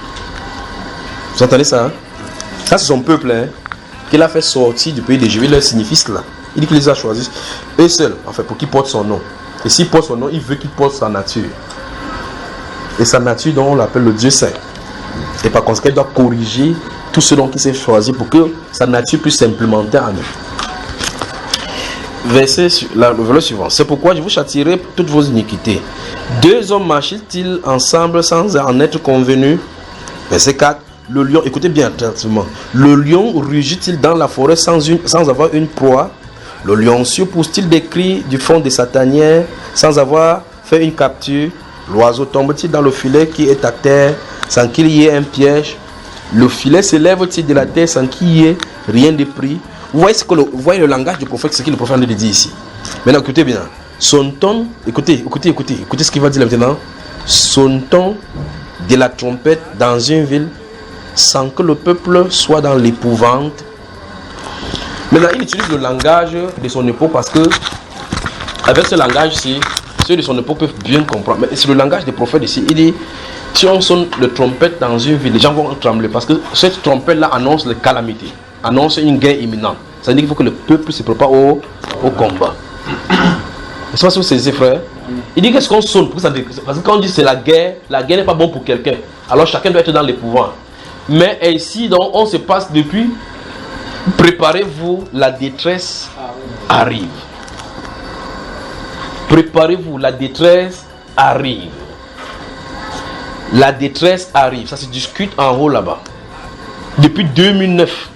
Vous entendez ça? Ça, c'est son peuple qu'il a fait sortir du pays d'Égypte. Il leur signifie cela. Il dit qu'il les a choisis, eux seuls, en fait, pour qu'ils portent son nom. Et s'il porte son nom, il veut qu'il porte sa nature. Et sa nature, donc, on l'appelle le Dieu saint. Et par conséquent, il doit corriger tout ce dont il s'est choisi pour que sa nature puisse s'implémenter en nous. Le verset suivant. C'est pourquoi je vous châtierai pour toutes vos iniquités. 2 hommes marchent-ils ensemble sans en être convenus? Verset 4. Le lion, écoutez bien attentivement. Le lion rugit-il dans la forêt sans avoir une proie? Le lioncieux pousse-t-il des cris du fond des satanières sans avoir fait une capture? L'oiseau tombe-t-il dans le filet qui est à terre sans qu'il y ait un piège? Le filet s'élève-t-il de la terre sans qu'il y ait rien de pris? Vous voyez le langage du prophète, ce que le prophète nous dit ici. Maintenant, écoutez bien. Son ton, écoutez ce qu'il va dire maintenant. Son ton de la trompette dans une ville sans que le peuple soit dans l'épouvante. Maintenant, il utilise le langage de son époque parce que, avec ce langage-ci, ceux de son époque peuvent bien comprendre. Mais c'est le langage des prophètes ici. Il dit, si on sonne le trompette dans une ville, les gens vont trembler parce que cette trompette-là annonce les calamités, annonce une guerre imminente. Ça veut dire qu'il faut que le peuple se prépare au combat. Je ne sais pas si vous saisissez, frère. Il dit qu'est-ce qu'on sonne parce que quand on dit c'est la guerre n'est pas bon pour quelqu'un. Alors chacun doit être dans l'épouvante. Mais ici, donc, on se passe depuis. Préparez-vous, la détresse arrive. Préparez-vous, la détresse arrive. La détresse arrive. Ça se discute en haut là-bas. Depuis 2009.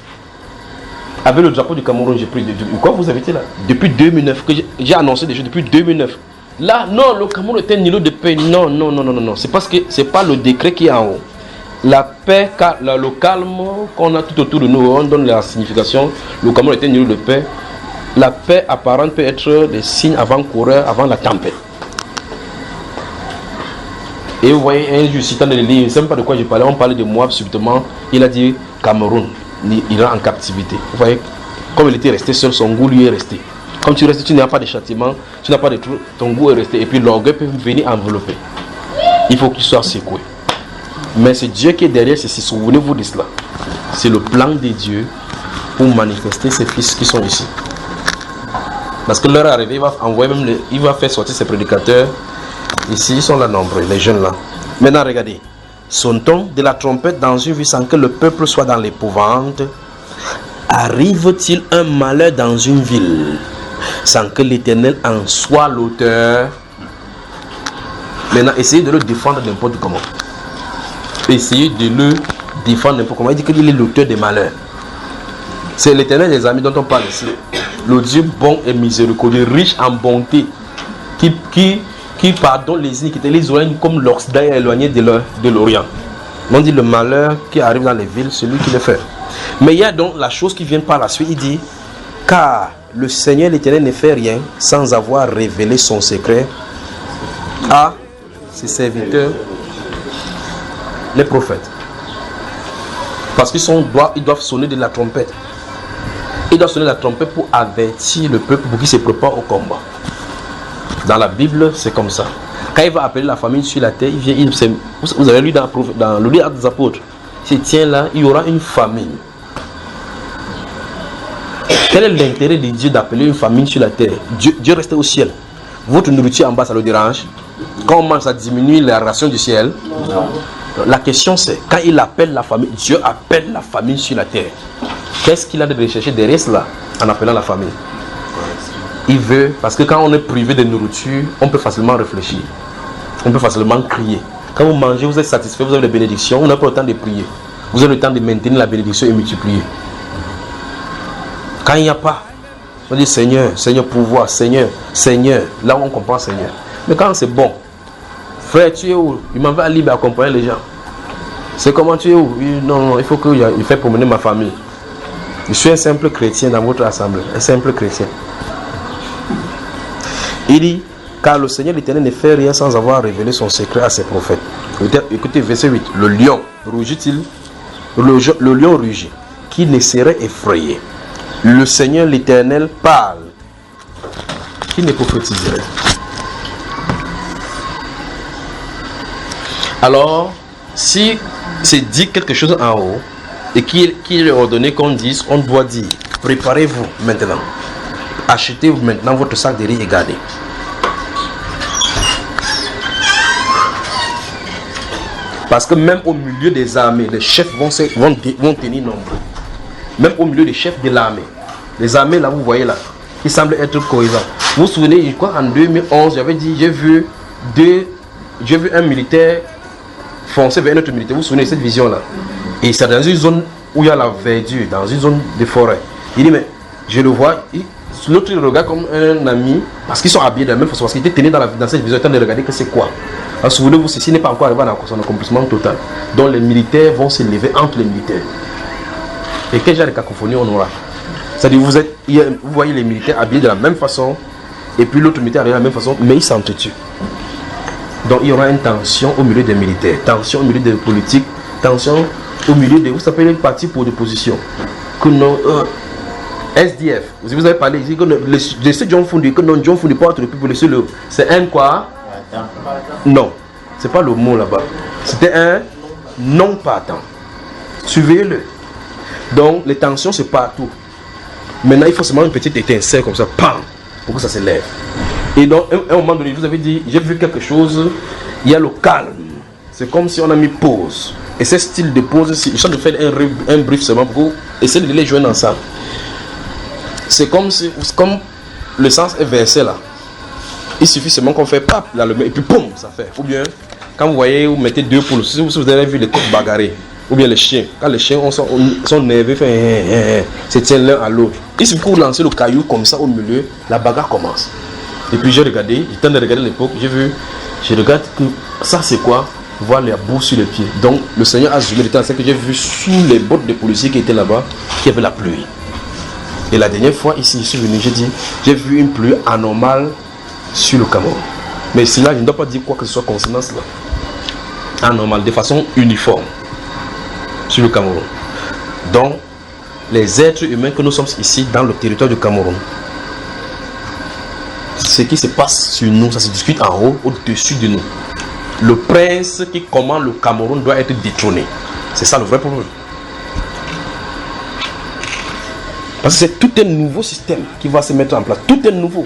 Avec le drapeau du Cameroun, j'ai pris quoi vous avez été là? Depuis 2009, que j'ai annoncé déjà depuis 2009. Là, non, le Cameroun est un îlot de paix. Non. C'est parce que c'est pas le décret qui est en haut. La paix, le calme qu'on a tout autour de nous, on donne la signification. Le Cameroun est un îlot de paix. La paix apparente peut être des signes avant-coureurs, avant la tempête. Et vous voyez, un jour, citant de l'île, je ne sais pas de quoi je parlais, on parlait de Moab subitement. Il a dit Cameroun. Il est en captivité. Vous voyez, comme il était resté seul, son goût lui est resté. Comme tu restes, tu n'as pas de châtiment, tu n'as pas de truc, ton goût est resté. Et puis l'orgueil peut venir envelopper. Il faut qu'il soit secoué. Mais c'est Dieu qui est derrière ceci. Souvenez-vous de cela. C'est le plan de Dieu pour manifester ses fils qui sont ici. Parce que l'heure est arrivée, il va faire sortir ses prédicateurs. Ici, ils sont là nombreux, les jeunes là. Maintenant, regardez. Son-t-on de la trompette dans une ville sans que le peuple soit dans l'épouvante? Arrive-t-il un malheur dans une ville sans que l'Éternel en soit l'auteur? Maintenant, essayez de le défendre n'importe comment. Essayez de le défendre n'importe comment. Il dit qu'il est l'auteur des malheurs. C'est l'Éternel des amis dont on parle ici. Le Dieu bon et miséricordieux, riche en bonté, qui pardonne les iniquités, les éloigne comme l'Occident est éloigné de l'Orient. On dit le malheur qui arrive dans les villes, c'est lui qui le fait. Mais il y a donc la chose qui vient par la suite, il dit, car le Seigneur l'Éternel ne fait rien sans avoir révélé son secret à ses serviteurs, les prophètes. Parce qu'ils doivent sonner de la trompette. Ils doivent sonner de la trompette pour avertir le peuple pour qu'il se prépare au combat. Dans la Bible, c'est comme ça. Quand il va appeler la famine sur la terre, vous avez lu dans le livre des apôtres, il dit, tiens là, il y aura une famine. Quel est l'intérêt de Dieu d'appeler une famine sur la terre? Dieu reste au ciel. Votre nourriture en bas, ça le dérange? Quand on mange, ça diminue la ration du ciel? Non. La question c'est, quand il appelle la famine, Dieu appelle la famine sur la terre. Qu'est-ce qu'il a de rechercher derrière cela en appelant la famine? Il veut, parce que quand on est privé de nourriture, on peut facilement réfléchir. On peut facilement crier. Quand vous mangez, vous êtes satisfait, vous avez la bénédiction, on n'a pas le temps de prier. Vous avez le temps de maintenir la bénédiction et multiplier. Quand il n'y a pas, on dit Seigneur, Seigneur pouvoir, Seigneur, Seigneur. Là où on comprend Seigneur. Mais quand c'est bon, frère, tu es où? Il m'en va libre accompagner les gens. C'est comment tu es où? Non, il faut que je fasse promener ma famille. Je suis un simple chrétien dans votre assemblée. Un simple chrétien. Il dit, car le Seigneur l'Éternel ne fait rien sans avoir révélé son secret à ses prophètes. Écoutez, verset 8. Le lion rugit-il? Le lion rugit. Qui ne serait effrayé? Le Seigneur l'Éternel parle. Qui ne prophétiserait? Alors, si c'est dit quelque chose en haut, et qu'il est ordonné qu'on dise, on doit dire, préparez-vous maintenant. Achetez maintenant votre sac de riz et gardez. Parce que même au milieu des armées, les chefs vont tenir nombre. Même au milieu des chefs de l'armée. Les armées, là, vous voyez là, qui semblent être cohérents. Vous vous souvenez, je crois en 2011, j'avais dit, j'ai vu un militaire foncer vers un autre militaire. Vous vous souvenez de cette vision-là? Et c'est dans une zone où il y a la verdure, dans une zone de forêt. Il dit, mais je le vois, l'autre il regarde comme un ami, parce qu'ils sont habillés de la même façon, parce qu'il était tenu dans cette vision, en train de regarder que c'est quoi. Alors, souvenez-vous, ceci n'est pas encore arrivé à son accomplissement total. Donc les militaires vont se lever entre les militaires. Et quel genre de cacophonie on aura? C'est-à-dire, vous voyez les militaires habillés de la même façon, et puis l'autre militaire habillé de la même façon, mais ils s'entretuent. Donc il y aura une tension au milieu des militaires, tension au milieu des politiques, tension au milieu des, vous savez, les partis pour l'opposition. Que non, SDF, vous avez parlé ici que le ce John Fundi, que non John Fundi pas être pour le seul, c'est un quoi? Non, c'est pas le mot là-bas. C'était un non partant. Suivez-le. Donc les tensions c'est partout. Maintenant il faut seulement une petite étincelle comme ça, pam, pour que ça se lève. Et donc à un moment donné, vous avez dit, j'ai vu quelque chose, il y a le calme. C'est comme si on a mis pause. Et ce style de pause, je suis en train de faire un brief seulement pour essayer de les joindre ensemble. C'est comme le sens est versé là. Il suffit seulement qu'on fait pap là, et puis boum, ça fait. Ou bien, quand vous voyez, vous mettez deux poules, si vous avez vu les coqs bagarrer, ou bien les chiens, quand les chiens sont nerveux, se tiennent l'un à l'autre. Il suffit pour lancer le caillou comme ça au milieu, la bagarre commence. Et puis j'ai regardé, j'ai tenté de regarder l'époque, je regarde que ça c'est quoi? Voir la boue sur les pieds. Donc le Seigneur a zoomé le temps, c'est que j'ai vu sous les bottes des policiers qui étaient là-bas, qu'il y avait la pluie. Et la dernière fois ici, je suis venu, j'ai vu une pluie anormale sur le Cameroun. Mais cela, je ne dois pas dire quoi que ce soit concernant cela. Anormal, de façon uniforme sur le Cameroun. Donc, les êtres humains que nous sommes ici dans le territoire du Cameroun, ce qui se passe sur nous, ça se discute en haut, au-dessus de nous. Le prince qui commande le Cameroun doit être détrôné. C'est ça le vrai problème. Parce que c'est tout un nouveau système qui va se mettre en place. Tout est nouveau.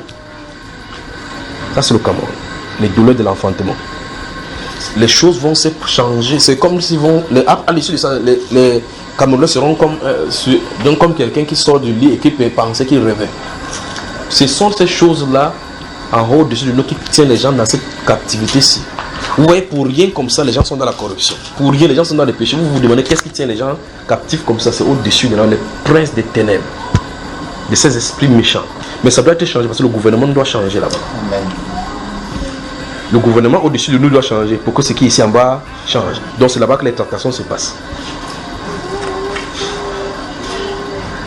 Ça c'est le Cameroun. Les douleurs de l'enfantement. Les choses vont se changer. C'est comme si à l'issue de ça, les Camerounais seront comme quelqu'un qui sort du lit et qui peut penser qu'il rêvait. Ce sont ces choses-là en haut au-dessus de nous qui tiennent les gens dans cette captivité-ci. Vous voyez, pour rien comme ça, les gens sont dans la corruption. Pour rien, les gens sont dans les péchés. Vous vous demandez qu'est-ce qui tient les gens captifs comme ça. C'est au-dessus de nous, les princes des ténèbres, de ces esprits méchants. Mais ça doit être changé parce que le gouvernement doit changer là-bas. Amen. Le gouvernement au-dessus de nous doit changer pour que ce qui est ici en bas change. Donc c'est là-bas que les tentations se passent.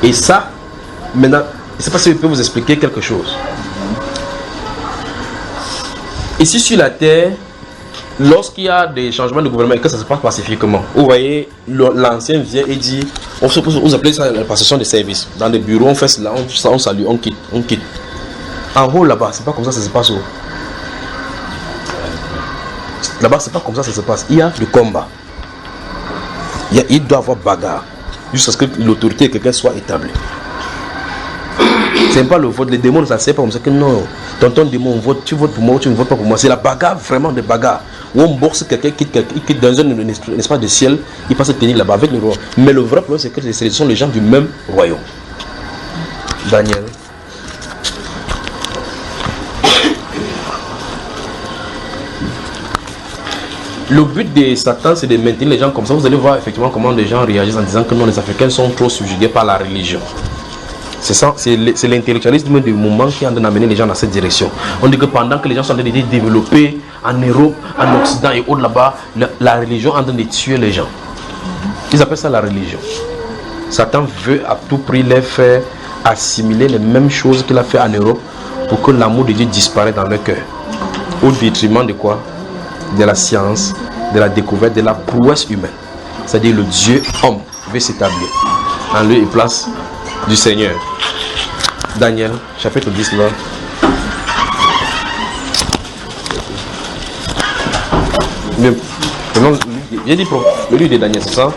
Et ça, maintenant, je ne sais pas si je peux vous expliquer quelque chose. Ici sur la terre, lorsqu'il y a des changements de gouvernement et que ça se passe pacifiquement, vous voyez, l'ancien vient et dit, on appelle ça la passation des services. Dans les bureaux, on fait cela, on salue, on quitte. En haut là-bas, c'est pas comme ça se passe. Là-bas, c'est pas comme ça se passe. Il y a du combat. Il doit y avoir bagarre. Jusqu'à ce que l'autorité de quelqu'un soit établie. C'est pas le vote. Les démons, ça ne sert pas comme ça que non. Tonton démon, tu votes pour moi ou tu ne votes pas pour moi. C'est la bagarre, vraiment de bagarre. Où on boxe quelqu'un qui quitte dans un espace de ciel, il passe à tenir là-bas avec le roi. Mais le vrai problème, c'est que ce sont les gens du même royaume. Daniel. Le but de Satan, c'est de maintenir les gens comme ça. Vous allez voir effectivement comment les gens réagissent en disant que non, les Africains sont trop subjugués par la religion. C'est ça, c'est l'intellectualisme du moment qui est en train d'amener les gens dans cette direction. On dit que pendant que les gens sont en train de développer en Europe, en Occident et au là-bas, la religion est en train de tuer les gens. Ils appellent ça la religion. Satan veut à tout prix les faire assimiler les mêmes choses qu'il a fait en Europe pour que l'amour de Dieu disparaisse dans leur cœur. Au détriment de quoi? De la science, de la découverte, de la prouesse humaine. C'est-à-dire le Dieu homme veut s'établir en lieu et place du Seigneur. Daniel, chapitre 10 là. J'ai dit le livre de Daniel, c'est ça?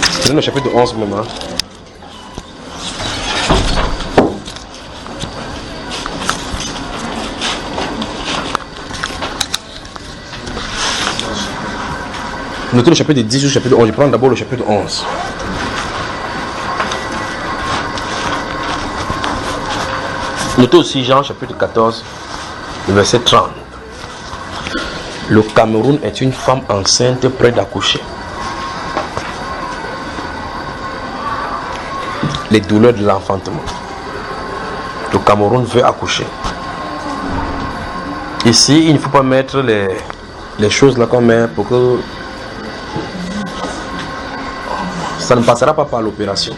C'est le chapitre 11 même. Hein? Notez le chapitre 10 ou le chapitre 11. Je prends d'abord le chapitre 11. Notez aussi Jean chapitre 14, le verset 30. Le Cameroun est une femme enceinte près d'accoucher. Les douleurs de l'enfantement. Le Cameroun veut accoucher. Ici, il ne faut pas mettre les choses là qu'on met pour que ça ne passera pas par l'opération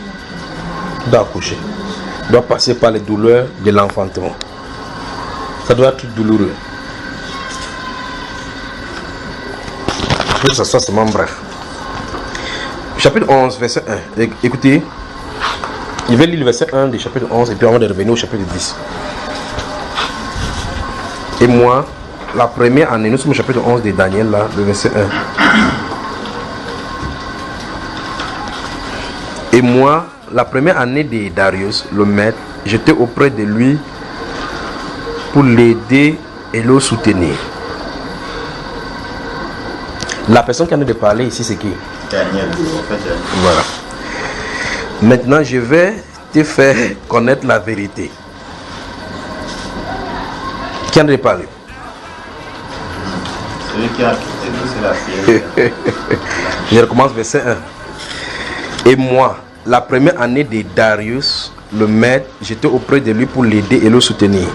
d'accoucher. Ça doit passer par les douleurs de l'enfantement. Ça doit être douloureux. Il faut que ça soit seulement bref. Chapitre 11, verset 1. Écoutez, il va lire le verset 1 du chapitre 11 et puis on va revenir au chapitre 10. Et moi, la première année, nous sommes au chapitre 11 de Daniel, là, le verset 1. Et moi, la première année de Darius, le maître, j'étais auprès de lui pour l'aider et le soutenir. La personne qui en a de parler ici, c'est qui? Daniel. Voilà. Maintenant, je vais te faire connaître la vérité. Qui en a de parler? Celui qui a quitté nous, c'est la fille. Je recommence verset 1. Et moi, la première année de Darius, le maître, j'étais auprès de lui pour l'aider et le soutenir.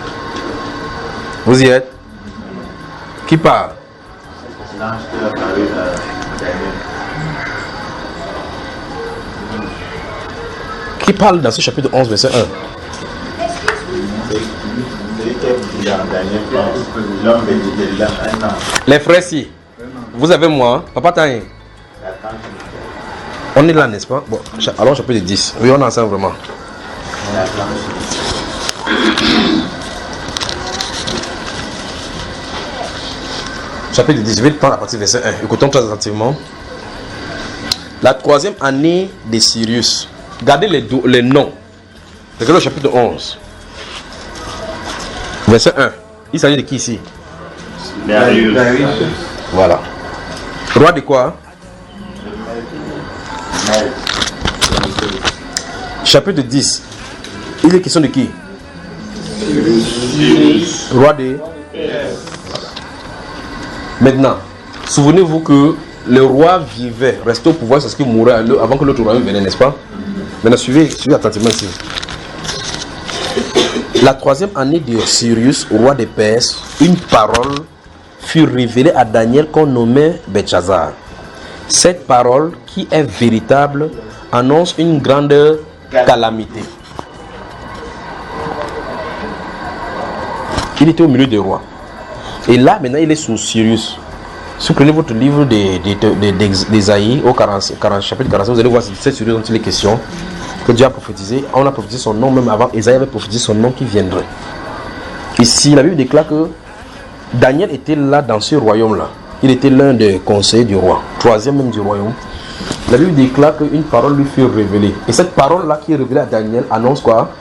Vous y êtes? Qui parle? L'ange qui a parlé à Daniel. Qui parle dans ce chapitre 11, verset 1? Celui qui est brillant, Daniel, l'homme de l'homme, un an. Les frères, si vous avez moi, papa Taïn. On est là, n'est-ce pas? Bon, alors chapitre 10. Oui, on est ensemble vraiment. Chapitre 10, je vais prendre à partir du verset 1. Écoutons très attentivement. La troisième année de Cyrus. Regardez les noms. Regardez le chapitre 11. Verset 1. Il s'agit de qui ici? Darius. Voilà. Roi de quoi? Chapitre 10. Il est question de qui? Roi de... Maintenant, souvenez-vous que le roi vivait, restait au pouvoir, c'est ce qu'il mourait avant que l'autre royaume vienne, n'est-ce pas? Maintenant, suivez attentivement ici. La troisième année de Cyrus, roi de Perse, une parole fut révélée à Daniel qu'on nommait Belchazzar. Cette parole, qui est véritable, annonce une grande calamité. Il était au milieu des rois. Et là, maintenant, il est sous Cyrus. Si vous prenez votre livre d'Ésaïe, au chapitre 45, vous allez voir c'est Cyrus dont il est question, que Dieu a prophétisé. On a prophétisé son nom, même avant, Ésaïe avait prophétisé son nom qui viendrait. Ici, la Bible déclare que Daniel était là dans ce royaume-là. Il était l'un des conseillers du roi, troisième même du royaume. La Bible déclare qu'une parole lui fut révélée. Et cette parole-là qui est révélée à Daniel annonce quoi?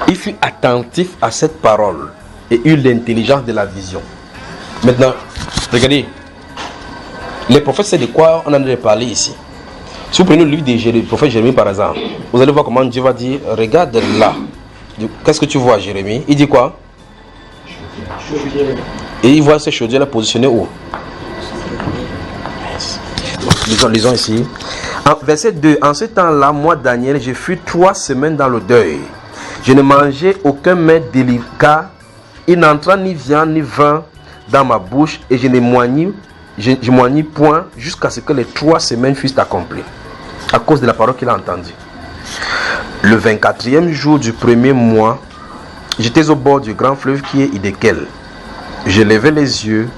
Il fut attentif à cette parole et eut l'intelligence de la vision. Maintenant, regardez, les prophètes, c'est de quoi on en a parlé ici. Si vous prenez le livre du prophète Jérémie par exemple, vous allez voir comment Dieu va dire, regarde là. Qu'est-ce que tu vois, Jérémie? Il dit quoi? Et il voit ces chaudières là positionnées où? Lisons ici. Verset 2. En ce temps-là, moi, Daniel, j'ai fui 3 semaines dans le deuil. Je ne mangeais aucun mets délicat. Il n'entra ni viande ni vin dans ma bouche et je moignis point jusqu'à ce que les 3 semaines fussent accomplies à cause de la parole qu'il a entendue. Le 24e jour du premier mois, j'étais au bord du grand fleuve qui est Hiddekel. Je levai les yeux,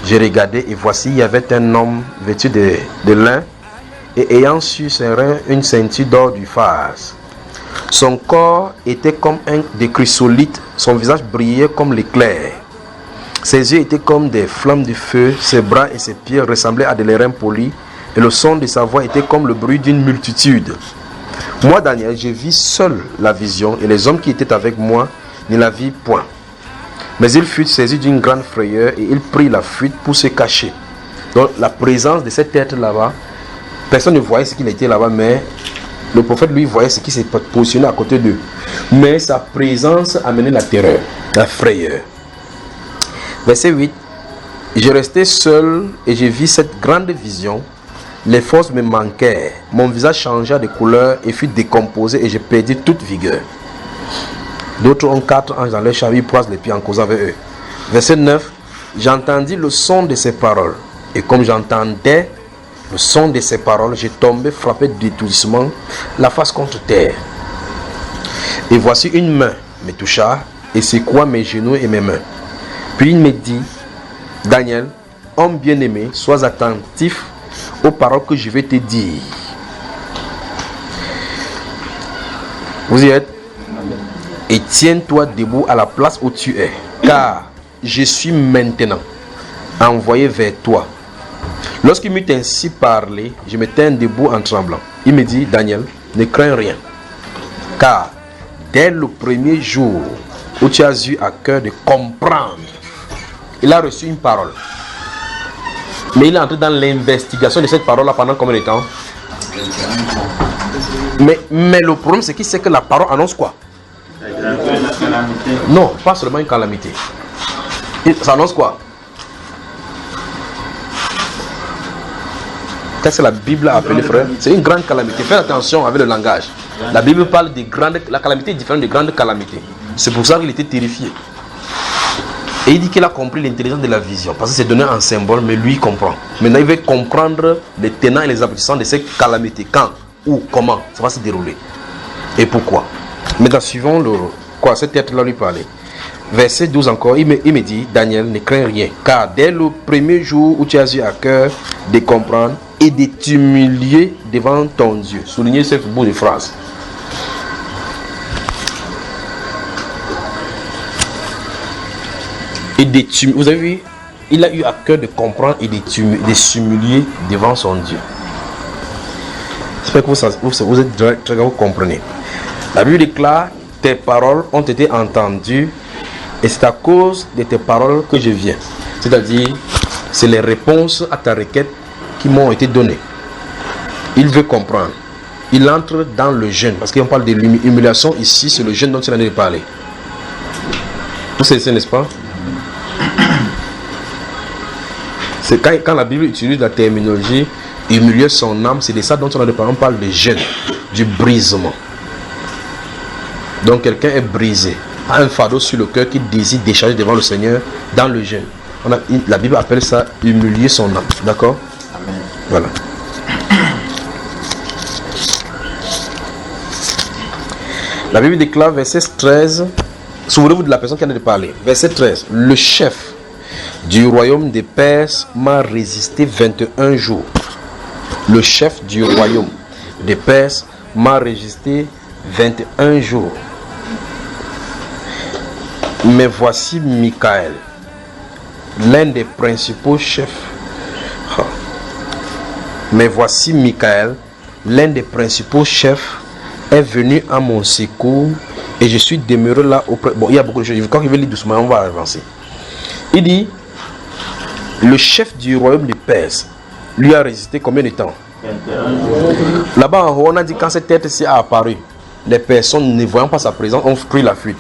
j'ai regardé et voici il y avait un homme vêtu de lin et ayant sur ses reins une ceinture d'or du phase. Son corps était comme un des chrysolites, son visage brillait comme l'éclair. Ses yeux étaient comme des flammes de feu, ses bras et ses pieds ressemblaient à des lérins polis, et le son de sa voix était comme le bruit d'une multitude. Moi, Daniel, je vis seul la vision, et les hommes qui étaient avec moi ne la virent point. Mais il fut saisi d'une grande frayeur et il prit la fuite pour se cacher. Donc la présence de cet être là-bas, personne ne voyait ce qu'il était là-bas, mais le prophète lui voyait ce qui s'est positionné à côté d'eux. Mais sa présence amenait la terreur, la frayeur. Verset 8. Je restais seul et je vis cette grande vision. Les forces me manquèrent. Mon visage changea de couleur et fut décomposé et je perdis toute vigueur. D'autres ont 4 anges dans leur char, ils poisent les pieds en causant avec eux. Verset 9. J'entendis le son de ses paroles. Et comme j'entendais le son de ses paroles, je tombais frappé d'étourdissement, la face contre terre. Et voici une main me toucha et secoua mes genoux et mes mains. Puis il me dit, Daniel, homme bien-aimé, sois attentif aux paroles que je vais te dire. Vous y êtes? Et tiens-toi debout à la place où tu es, car je suis maintenant envoyé vers toi. Lorsqu'il m'eut ainsi parlé, je me tins debout en tremblant. Il me dit, Daniel, ne crains rien, car dès le premier jour où tu as eu à cœur de comprendre, il a reçu une parole. Mais il est entré dans l'investigation de cette parole-là pendant combien de temps? Mais le problème, c'est qu'il sait que la parole annonce quoi? Non, pas seulement une calamité. Ça annonce quoi? Qu'est-ce que la Bible a appelé, frère? C'est une grande calamité. Faites attention avec le langage. La Bible parle de grandes... La calamité est différente de grandes calamités. C'est pour ça qu'il était terrifié. Et il dit qu'il a compris l'intelligence de la vision. Parce que c'est donné en symbole, mais lui il comprend. Maintenant il veut comprendre les tenants et les aboutissants de ces calamités. Quand, où, comment ça va se dérouler. Et pourquoi. Maintenant suivons cet être-là lui parler. Verset 12 encore, il me dit, Daniel, ne crains rien. Car dès le premier jour où tu as eu à cœur de comprendre et de t'humilier devant ton Dieu. Soulignez ce bout de phrase. Vous avez vu, il a eu à cœur de comprendre et de s'humilier devant son Dieu. J'espère que vous êtes très vous comprenez. La Bible déclare, tes paroles ont été entendues et c'est à cause de tes paroles que je viens. C'est-à-dire, c'est les réponses à ta requête qui m'ont été données. Il veut comprendre. Il entre dans le jeûne. Parce qu'on parle de l'humiliation ici, c'est le jeûne dont il en a parlé. Vous savez, n'est-ce pas? C'est quand la Bible utilise la terminologie humilier son âme, c'est de ça dont on a parlé. On parle de jeûne, du brisement. Donc quelqu'un est brisé, a un fardeau sur le cœur qui désire décharger devant le Seigneur dans le jeûne. La Bible appelle ça humilier son âme. D'accord? Amen. Voilà. La Bible déclare, verset 13, souvenez-vous de la personne qui en a parlé. Verset 13, le chef du royaume des Perses m'a résisté 21 jours. Le chef du royaume des Perses m'a résisté 21 jours. Mais voici Michael, l'un des principaux chefs. Mais voici Michael, l'un des principaux chefs, est venu à mon secours et je suis demeuré là auprès. Bon, il y a beaucoup de choses. Quand il veut lire doucement, on va avancer. Il dit, le chef du royaume de Perse lui a résisté combien de temps? Là-bas en haut, on a dit quand cette tête-ci a apparu, les personnes ne voyant pas sa présence ont pris la fuite.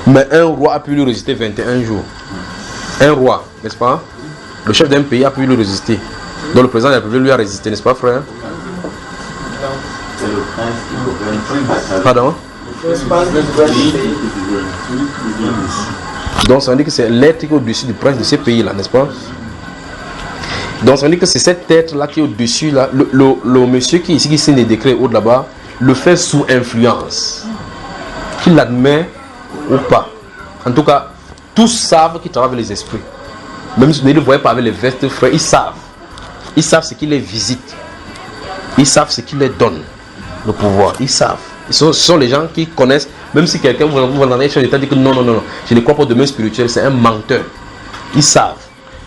Mais un roi a pu lui résister 21 jours. Un roi, n'est-ce pas? Le chef d'un pays a pu lui résister. Donc le président de la République lui a résisté, n'est-ce pas, frère? Pardon? Donc ça veut dire que c'est l'être qui est au-dessus du prince de ces pays-là, n'est-ce pas? Donc ça veut dire que c'est cette tête-là qui est au-dessus, là. Le monsieur qui est ici, qui signe les décrets haut de là-bas, le fait sous influence. Qu'il l'admet ou pas. En tout cas, tous savent qu'il travaille avec les esprits. Même si vous ne le voyez pas avec les vestes, frères, ils savent. Ils savent ce qui les visite. Ils savent ce qui les donne le pouvoir. Ils savent. Ce sont les gens qui connaissent. Même si quelqu'un vous entendez sur l'état dit que non, je ne crois pas au domaine spirituel, c'est un menteur. Ils savent.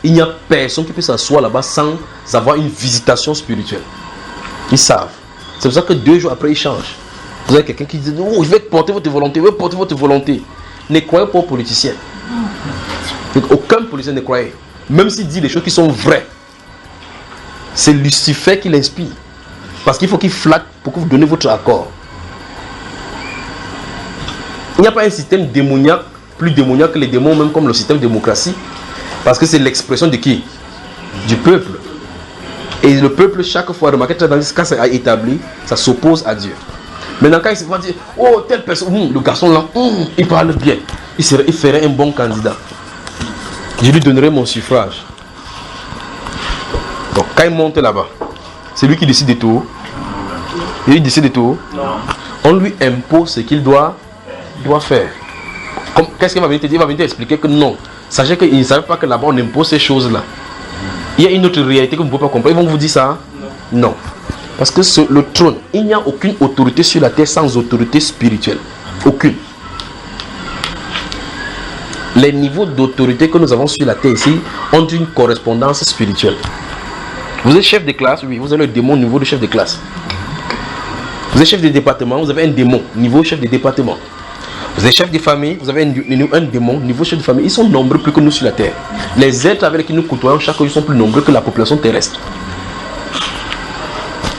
Il n'y a personne qui peut s'asseoir là-bas sans avoir une visitation spirituelle. Ils savent. C'est pour ça que 2 jours après, ils changent. Vous avez quelqu'un qui dit, oh, je vais porter votre volonté, je vais porter votre volonté. Ne croyez pas aux politiciens. Aucun policier ne croyait. Même s'il dit des choses qui sont vraies, c'est Lucifer qui l'inspire. Parce qu'il faut qu'il flatte pour que vous donnez votre accord. Il n'y a pas un système démoniaque, plus démoniaque que les démons, même comme le système de démocratie. Parce que c'est l'expression de qui? Du peuple. Et le peuple, chaque fois, remarquez, quand c'est établi, ça s'oppose à Dieu. Maintenant, quand il se va dire, oh, telle personne, le garçon là, il parle bien, il ferait un bon candidat. Je lui donnerai mon suffrage. Donc, quand il monte là-bas, c'est lui qui décide de tout. Il décide de tout. On lui impose ce qu'il doit faire. Qu'est-ce qu'il va venir te dire? Il va venir t'expliquer que non. Sachez qu'il ne savait pas que là-bas on impose ces choses-là. Il y a une autre réalité que vous ne pouvez pas comprendre. Ils vont vous dire ça? Non. Parce que le trône, il n'y a aucune autorité sur la terre sans autorité spirituelle. Aucune. Les niveaux d'autorité que nous avons sur la terre ici ont une correspondance spirituelle. Vous êtes chef de classe, oui, vous avez le démon au niveau de chef de classe. Vous êtes chef de département, vous avez un démon niveau chef de département. Vous êtes chef de famille, vous avez un démon niveau chef de famille. Ils sont nombreux plus que nous sur la terre. Les êtres avec qui nous côtoyons chaque jour sont plus nombreux que la population terrestre.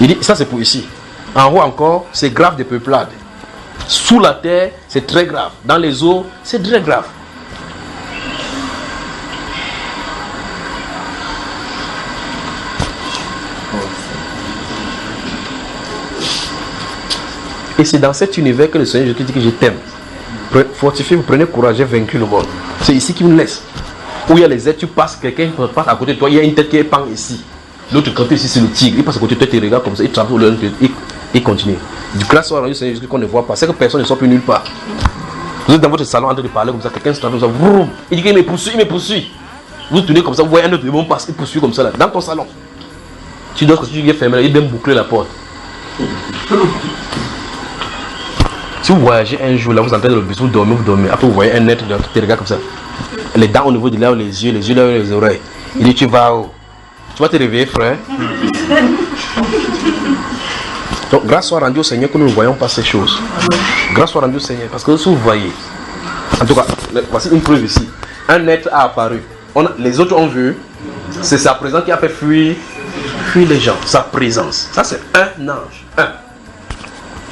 Il dit, ça c'est pour ici. En haut encore, c'est grave de peuplade. Sous la terre, c'est très grave. Dans les eaux, c'est très grave. Et c'est dans cet univers que le Seigneur Jésus dit que je t'aime. Fortifiez-vous, prenez courage, j'ai vaincu le monde. C'est ici qu'il nous laisse. Où il y a les êtres, tu passes, quelqu'un passe à côté de toi, il y a une tête qui est pang ici. L'autre côté ici, c'est le tigre. Il passe à côté de toi, tu regardes comme ça, il traverse le il continue. Du classe soir, le Seigneur Jésus qu'on ne voit pas, c'est que personne ne sort plus nulle part. Vous êtes dans votre salon en train de parler comme ça, quelqu'un se traverse comme ça, vroom, il dit qu'il me poursuit. Vous tournez comme ça, vous voyez un autre démon passe, il poursuit comme ça là, dans ton salon. Tu dois que tu viens fermer, il vient boucler la porte. Si vous voyagez un jour là, vous entrez dans le bus, vous dormez, après vous voyez un être qui te regarde comme ça. Les dents au niveau de là, les yeux là, les oreilles. Il dit, tu vas où? Tu vas te réveiller, frère. Donc, grâce soit rendue au Seigneur que nous ne voyons pas ces choses. Grâce soit rendue au Seigneur, parce que si vous voyez, en tout cas, voici une preuve ici. Un être a apparu. Les autres ont vu, c'est sa présence qui a fait fuir les gens. Sa présence. Ça, c'est un ange.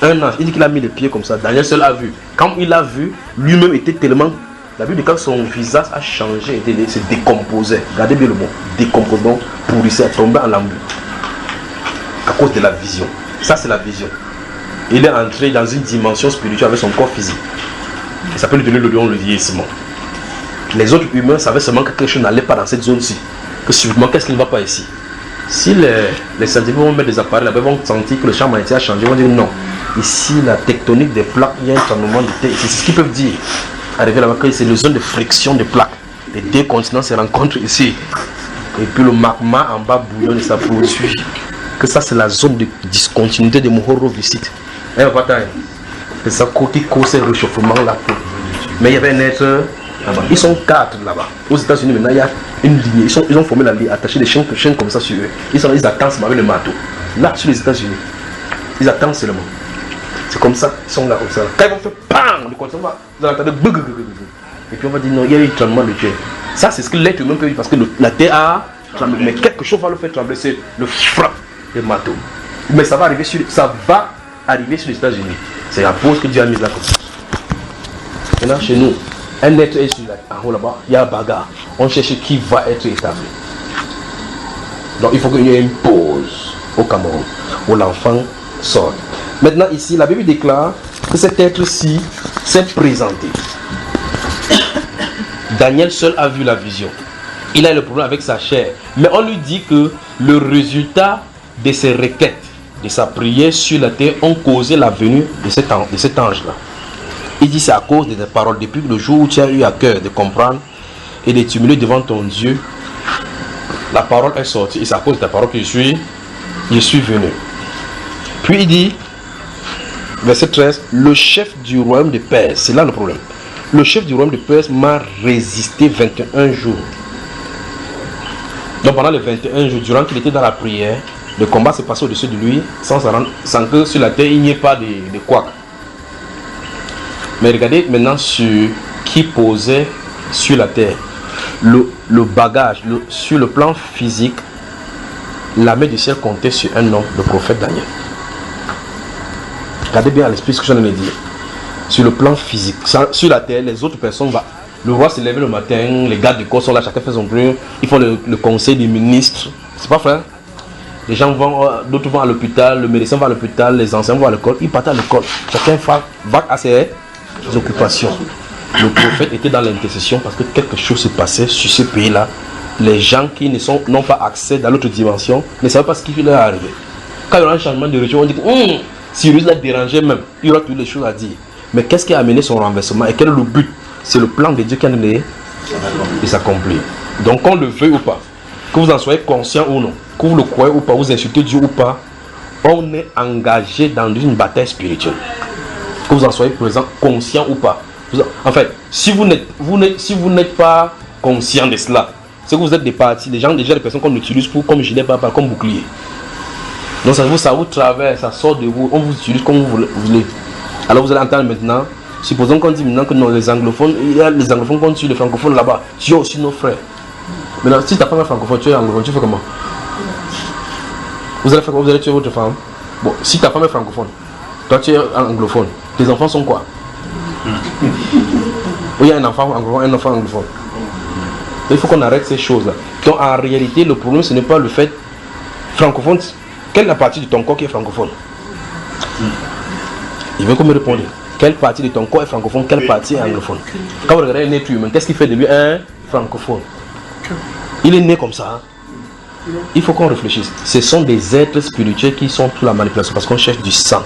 Un ange, il dit qu'il a mis les pieds comme ça. Daniel seul a vu. Quand il a vu, lui-même était tellement. La Bible dit quand son visage a changé, il se décomposait. Regardez bien le mot. Décomposement, pourrissait, tombé en lambeaux. À cause de la vision. Ça, c'est la vision. Il est entré dans une dimension spirituelle avec son corps physique. Et ça peut lui donner le lion, le vieillissement. Les autres humains savaient seulement que quelque chose n'allait pas dans cette zone-ci. Que subitement, qu'est-ce qui ne va pas ici? Si les scientifiques vont mettre des appareils là-bas, ils vont sentir que le champ magnétique a changé, ils vont dire non. Ici, la tectonique des plaques, il y a un tremblement de terre. C'est ce qu'ils peuvent dire. Arriver là-bas, c'est une zone de friction des plaques. Les deux continents se rencontrent ici. Et puis le magma en bas bouillonne et ça produit. Que ça, c'est la zone de discontinuité de Mohorovichite. C'est ça qui cause ce réchauffement là. Mais il y avait un être là-bas. Ils sont 4 là-bas. Aux États-Unis, maintenant, il y a une lignée. Ils ont formé la ligne, attaché des chaînes comme ça sur eux. Ils attendent avec le marteau. Là, sur les États-Unis. Ils attendent seulement. C'est comme ça, ils sont là comme ça. Quand ils vont faire PAM, le continent va, vous allez entendre bug. Et puis on va dire non, il y a eu un tremblement de terre. Ça, c'est ce que l'être humain peut dire parce que la terre a tremblé. Mais quelque chose va le faire trembler, c'est le frappe des marteaux. Mais ça va arriver sur les États-Unis. C'est la pause que Dieu a mise là comme ça. Maintenant, chez nous, un être est sur en haut là-bas, il y a un bagarre. On cherche qui va être établi. Donc il faut qu'il y ait une pause au Cameroun où l'enfant sort. Maintenant ici, la Bible déclare que cet être-ci s'est présenté. Daniel seul a vu la vision. Il a le problème avec sa chair. Mais on lui dit que le résultat de ses requêtes, de sa prière sur la terre, ont causé la venue de cet ange-là. Il dit c'est à cause de tes paroles. Depuis le jour où tu as eu à cœur de comprendre et de t'humilier devant ton Dieu, la parole est sortie. Et c'est à cause de ta parole que je suis venu. Puis il dit, verset 13, le chef du royaume de Perse, c'est là le problème. Le chef du royaume de Perse m'a résisté 21 jours. Donc pendant les 21 jours, durant qu'il était dans la prière, le combat s'est passé au-dessus de lui sans que sur la terre il n'y ait pas de couacs. Mais regardez maintenant sur qui posait sur la terre. le bagage, sur le plan physique, la main du ciel comptait sur un homme, le prophète Daniel. Regardez bien à l'esprit ce que je viens de dire. Sur le plan physique, sur la terre, les autres personnes, le roi s'est levé le matin, les gardes du corps sont là, chacun fait son truc, ils font le conseil des ministres. C'est pas vrai? Les gens vont, d'autres vont à l'hôpital, le médecin va à l'hôpital, les anciens vont à l'école, ils partent à l'école. Chacun va à ses occupations. Le prophète était dans l'intercession parce que quelque chose se passait sur ce pays-là. Les gens qui n'ont pas accès dans l'autre dimension ne savaient pas ce qui leur est arrivé. Quand il y aura un changement de région, on dit Cyrus l'a dérangé même. Il y aura toutes les choses à dire. Mais qu'est-ce qui a amené son renversement et quel est le but? C'est le plan de Dieu qui a amené de s'accomplir. Donc qu'on le veuille ou pas, que vous en soyez conscient ou non, que vous le croyez ou pas, vous insultez Dieu ou pas, on est engagé dans une bataille spirituelle. Que vous en soyez présent, conscient ou pas. En fait, si vous n'êtes pas conscient de cela, c'est que vous êtes des partis, des personnes qu'on utilise comme gilet pare-balles, comme bouclier. Donc ça vous traverse, ça sort de vous, on vous utilise comme vous voulez. Alors vous allez entendre maintenant, supposons qu'on dit maintenant que non, les anglophones, il y a les anglophones contre les francophones là-bas, tu as aussi nos frères. Maintenant, si ta femme est francophone, tu es anglophone, tu fais comment? Vous allez tuer votre femme. Bon, si ta femme est francophone, toi tu es anglophone, tes enfants sont quoi? Il y a un enfant anglophone, un enfant anglophone. Il faut qu'on arrête ces choses-là. Donc en réalité, le problème ce n'est pas le fait francophone. Quelle est la partie de ton corps qui est francophone? Il veut qu'on me réponde. Quelle partie de ton corps est francophone? Quelle partie est anglophone? Quand vous regardez un être humain, qu'est-ce qui fait de lui un francophone? Il est né comme ça. Il faut qu'on réfléchisse. Ce sont des êtres spirituels qui sont sous la manipulation parce qu'on cherche du sang.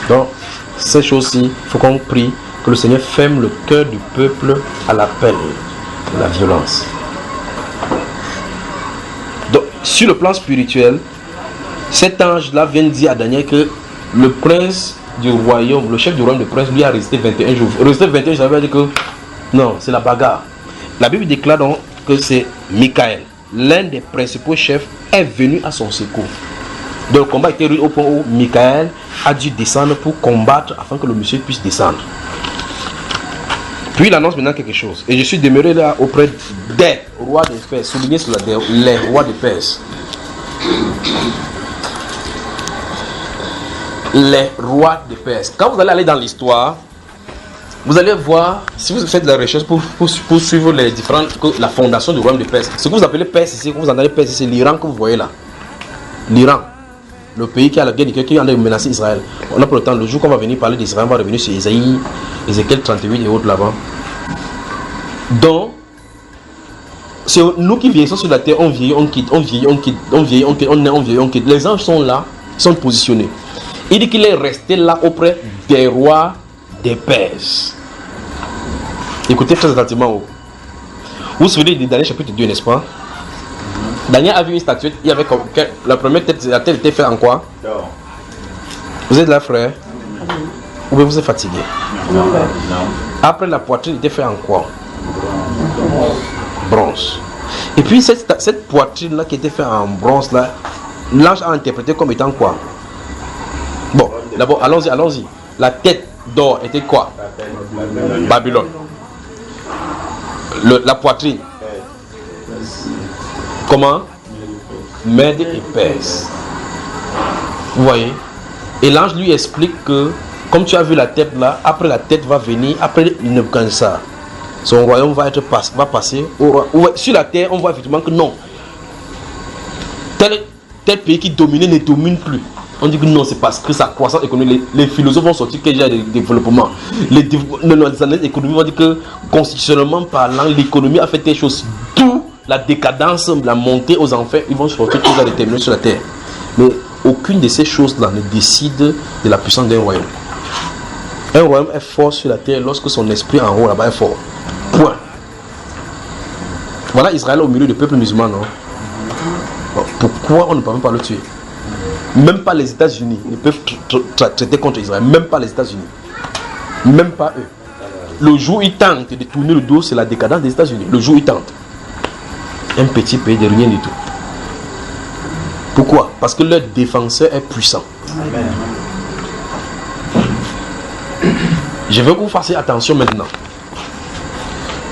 Donc, ces choses-ci, il faut qu'on prie que le Seigneur ferme le cœur du peuple à l'appel de la violence. Donc, sur le plan spirituel, cet ange-là vient dire à Daniel que le prince du royaume, le chef du royaume de prince, lui a résisté 21 jours. Résisté 21 jours, ça veut dire que non, c'est la bagarre. La Bible déclare donc que c'est Michael, l'un des principaux chefs, est venu à son secours. Donc le combat était rude au point où Michael a dû descendre pour combattre afin que le monsieur puisse descendre. Puis il annonce maintenant quelque chose. Et je suis demeuré là auprès des rois de Perse. Soulignez cela, les rois de Perse. Les rois de Perse. Quand vous allez aller dans l'histoire, vous allez voir, si vous faites la recherche pour suivre les différentes, la fondation du royaume de Perse. Ce que vous appelez Perse ici, que vous entendez Perse, c'est l'Iran que vous voyez là. L'Iran. Le pays qui a la guerre, qui a menacé Israël. On n'a pas le temps. Le jour qu'on va venir parler d'Israël, on va revenir sur Isaïe, Ézéchiel 38 et autres là-bas. Donc, c'est nous qui vieillissons sur la terre, on vieillit, on quitte, on vieillit, on quitte, on vieillit, on quitte, on est, on vieillit, on quitte. Les anges sont là, sont positionnés. Il dit qu'il est resté là auprès des rois des Perses. Écoutez très attentivement. Vous vous souvenez de Daniel chapitre 2, n'est-ce pas? Daniel a vu une statuette, il y avait comme la première tête, la tête était faite en quoi? Vous êtes là, frère? Ou bien vous êtes fatigué? Non. Après, la poitrine était faite en quoi? Bronze. Et puis cette poitrine là qui était faite en bronze là, l'ange a interprété comme étant quoi? Bon, d'abord allons-y. La tête d'or était quoi? Babylone. La poitrine. Comment? Mède et Perse. Vous voyez? Et l'ange lui explique que, comme tu as vu la tête là, après la tête va venir, après Nebuchadnezzar. Son royaume va passer sur la terre. On voit effectivement que non. Tel pays qui dominait ne domine plus. On dit que non, c'est parce que sa croissance économique, les philosophes vont sortir qu'il y a des développements. Les analystes économiques vont dire que, constitutionnellement parlant, l'économie a fait des choses. D'où la décadence, la montée aux enfers, ils vont sortir tout ça déterminé sur la terre. Mais aucune de ces choses-là ne décide de la puissance d'un royaume. Un royaume est fort sur la terre lorsque son esprit en haut là-bas est fort. Point. Voilà Israël au milieu du peuple musulman, non? Pourquoi on ne peut pas le tuer? Même pas les États-Unis ne peuvent traiter contre Israël. Même pas les États-Unis. Même pas eux. Le jour où ils tentent de tourner le dos, c'est la décadence des États-Unis. Le jour où ils tentent. Un petit pays de rien du tout. Pourquoi? Parce que leur défenseur est puissant. Amen. Je veux que vous fassiez attention maintenant.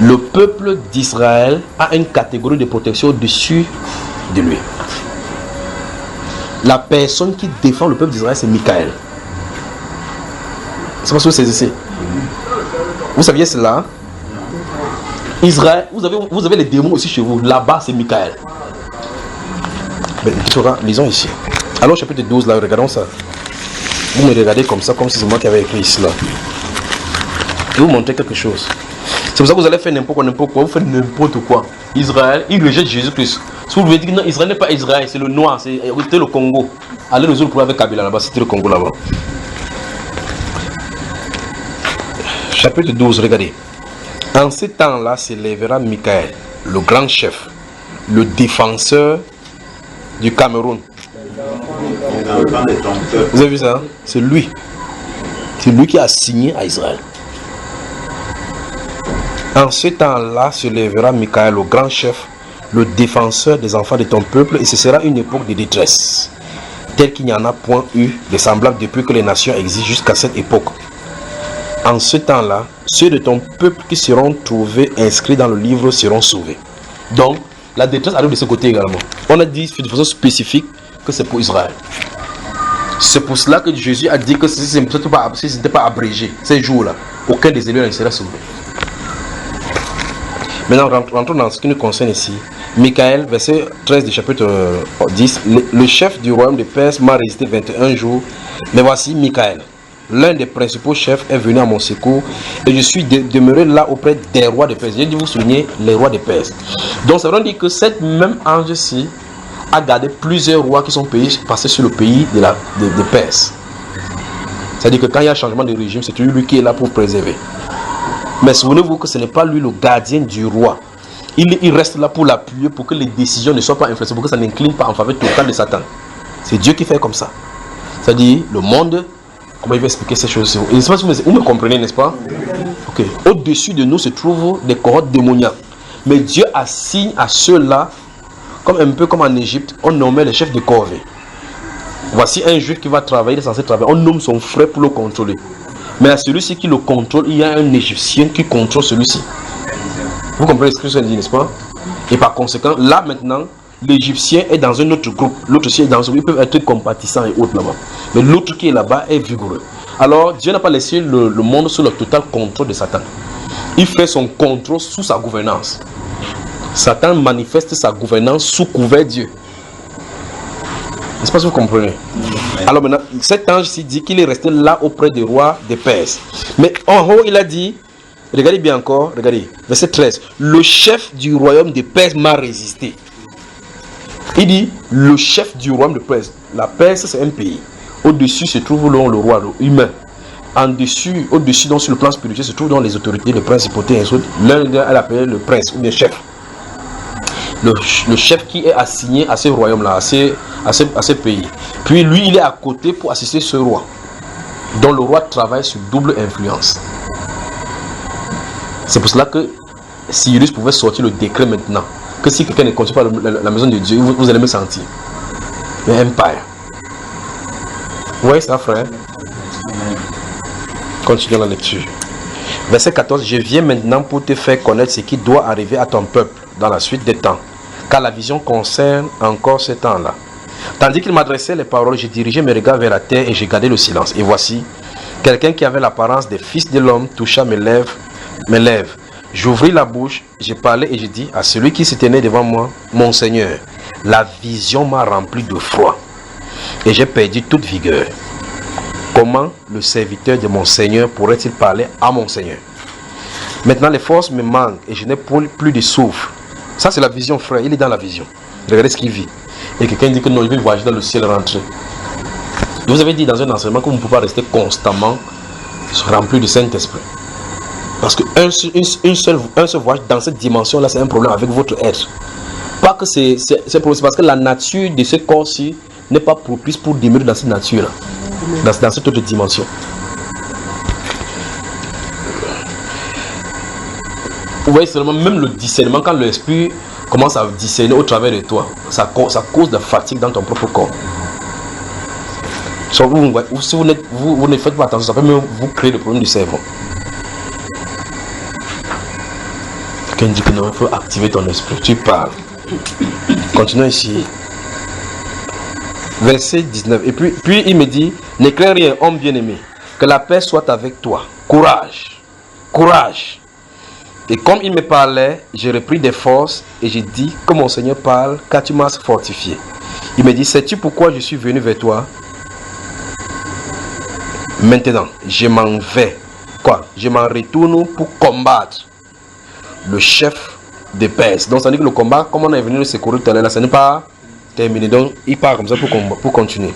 Le peuple d'Israël a une catégorie de protection au-dessus de lui. La personne qui défend le peuple d'Israël, c'est Michael. C'est pas ce que c'est ici. Vous saviez cela? Israël, vous avez les démons aussi chez vous. Là-bas, c'est Michael. Mais lisons ici. Alors, chapitre 12, là, regardons ça. Vous me regardez comme ça, comme si c'est moi qui avais écrit ici, là. Je vais vous montrer quelque chose. C'est pour ça que vous allez faire n'importe quoi. Vous faites n'importe quoi. Israël, il rejette Jésus-Christ. Si vous voulez dire que non, Israël n'est pas Israël, c'est le noir, c'était le Congo. Allez résoudre le problème avec Kabila là-bas, c'était le Congo là-bas. Chapitre 12, regardez. En ces temps-là s'élèvera Michael, le grand chef, le défenseur du Cameroun. Vous avez vu ça? C'est lui. C'est lui qui a signé à Israël. En ce temps-là se lèvera Michael, le grand chef, le défenseur des enfants de ton peuple, et ce sera une époque de détresse, telle qu'il n'y en a point eu de semblable depuis que les nations existent jusqu'à cette époque. En ce temps-là, ceux de ton peuple qui seront trouvés inscrits dans le livre seront sauvés. Donc, la détresse arrive de ce côté également. On a dit de façon spécifique que c'est pour Israël. C'est pour cela que Jésus a dit que si ce n'était pas abrégé, ces jours-là, aucun des élus ne sera sauvé. Maintenant, rentrons dans ce qui nous concerne ici. Michael, verset 13 du chapitre 10. Le chef du royaume de Perse m'a résisté 21 jours. Mais voici Michael, l'un des principaux chefs, est venu à mon secours. Et je suis demeuré là auprès des rois de Perse. J'ai dit vous souligner les rois de Perse. Donc ça veut dire que cette même ange-ci a gardé plusieurs rois qui sont passés sur le pays de Perse. C'est-à-dire que quand il y a un changement de régime, c'est lui qui est là pour préserver. Mais souvenez-vous que ce n'est pas lui le gardien du roi. Il reste là pour l'appuyer, pour que les décisions ne soient pas influencées, pour que ça n'incline pas en faveur totale de Satan. C'est Dieu qui fait comme ça. C'est-à-dire, le monde, comment il va expliquer ces choses? Vous me comprenez, n'est-ce pas? Ok. Au-dessus de nous se trouvent des cohortes démoniaques. Mais Dieu assigne à ceux-là, comme un peu comme en Égypte, on nommait les chefs de corvée. Voici un juif qui va travailler, il est censé travailler. On nomme son frère pour le contrôler. Mais à celui-ci qui le contrôle, il y a un Égyptien qui contrôle celui-ci. Vous comprenez ce que je dis, n'est-ce pas? Et par conséquent, là maintenant, l'Égyptien est dans un autre groupe. L'autre aussi est dans un groupe. Ils peuvent être compatissants et autres là-bas. Mais l'autre qui est là-bas est vigoureux. Alors, Dieu n'a pas laissé le monde sous le total contrôle de Satan. Il fait son contrôle sous sa gouvernance. Satan manifeste sa gouvernance sous couvert Dieu. N'est-ce pas si vous comprenez? Alors maintenant, cet ange-ci dit qu'il est resté là auprès des rois des Perses. Mais en haut, il a dit, regardez bien encore, regardez, verset 13. Le chef du royaume des Perses m'a résisté. Il dit, le chef du royaume de Perse. La Perse, c'est un pays. Au-dessus se trouve le roi humain. Au-dessus, donc sur le plan spirituel, se trouvent donc les autorités, les principautés et les autres. L'un est appelé le prince ou bien chef. Le chef qui est assigné à ce royaume-là, à ce pays. Puis lui, il est à côté pour assister ce roi. Donc le roi travaille sur double influence. C'est pour cela que Cyrus pouvait sortir le décret maintenant. Que si quelqu'un ne continue pas la maison de Dieu, vous allez me sentir. Mais empire. Vous voyez ça, frère? Continuons la lecture. Verset 14. Je viens maintenant pour te faire connaître ce qui doit arriver à ton peuple dans la suite des temps. Car la vision concerne encore ce temps-là. Tandis qu'il m'adressait les paroles, j'ai dirigé mes regards vers la terre et j'ai gardé le silence. Et voici, quelqu'un qui avait l'apparence des fils de l'homme toucha mes lèvres. J'ouvris la bouche, j'ai parlé et j'ai dit à celui qui se tenait devant moi, mon Seigneur, la vision m'a rempli de froid et j'ai perdu toute vigueur. Comment le serviteur de mon Seigneur pourrait-il parler à mon Seigneur? Maintenant les forces me manquent et je n'ai plus de souffle. Ça c'est la vision, frère, il est dans la vision. Regardez ce qu'il vit. Et quelqu'un dit que non, il veut voyager dans le ciel rentrer. Je vous avais dit dans un enseignement que vous ne pouvez pas rester constamment rempli du Saint-Esprit. Parce qu'un seul voyage dans cette dimension-là, c'est un problème avec votre être. Pas que c'est parce que la nature de ce corps-ci n'est pas propice pour demeurer dans cette nature-là, dans cette autre dimension. Vous voyez seulement, même le discernement, quand l'esprit commence à discerner au travers de toi, ça cause de la fatigue dans ton propre corps. Si vous ne faites pas attention, ça peut même vous créer le problème du cerveau. Quelqu'un dit que non, il faut activer ton esprit. Tu parles. Continuons ici. Verset 19. Et puis il me dit, ne crains rien, homme bien-aimé, que la paix soit avec toi. Courage. Courage. Et comme il me parlait, j'ai repris des forces et j'ai dit que mon Seigneur parle, car tu m'as fortifié. Il me dit, sais-tu pourquoi je suis venu vers toi? Maintenant, je m'en vais. Quoi? Je m'en retourne pour combattre le chef des Perses. Donc ça dit que le combat, comme on est venu le secourir tout à l'heure, ça n'est pas terminé. Donc il part comme ça pour continuer.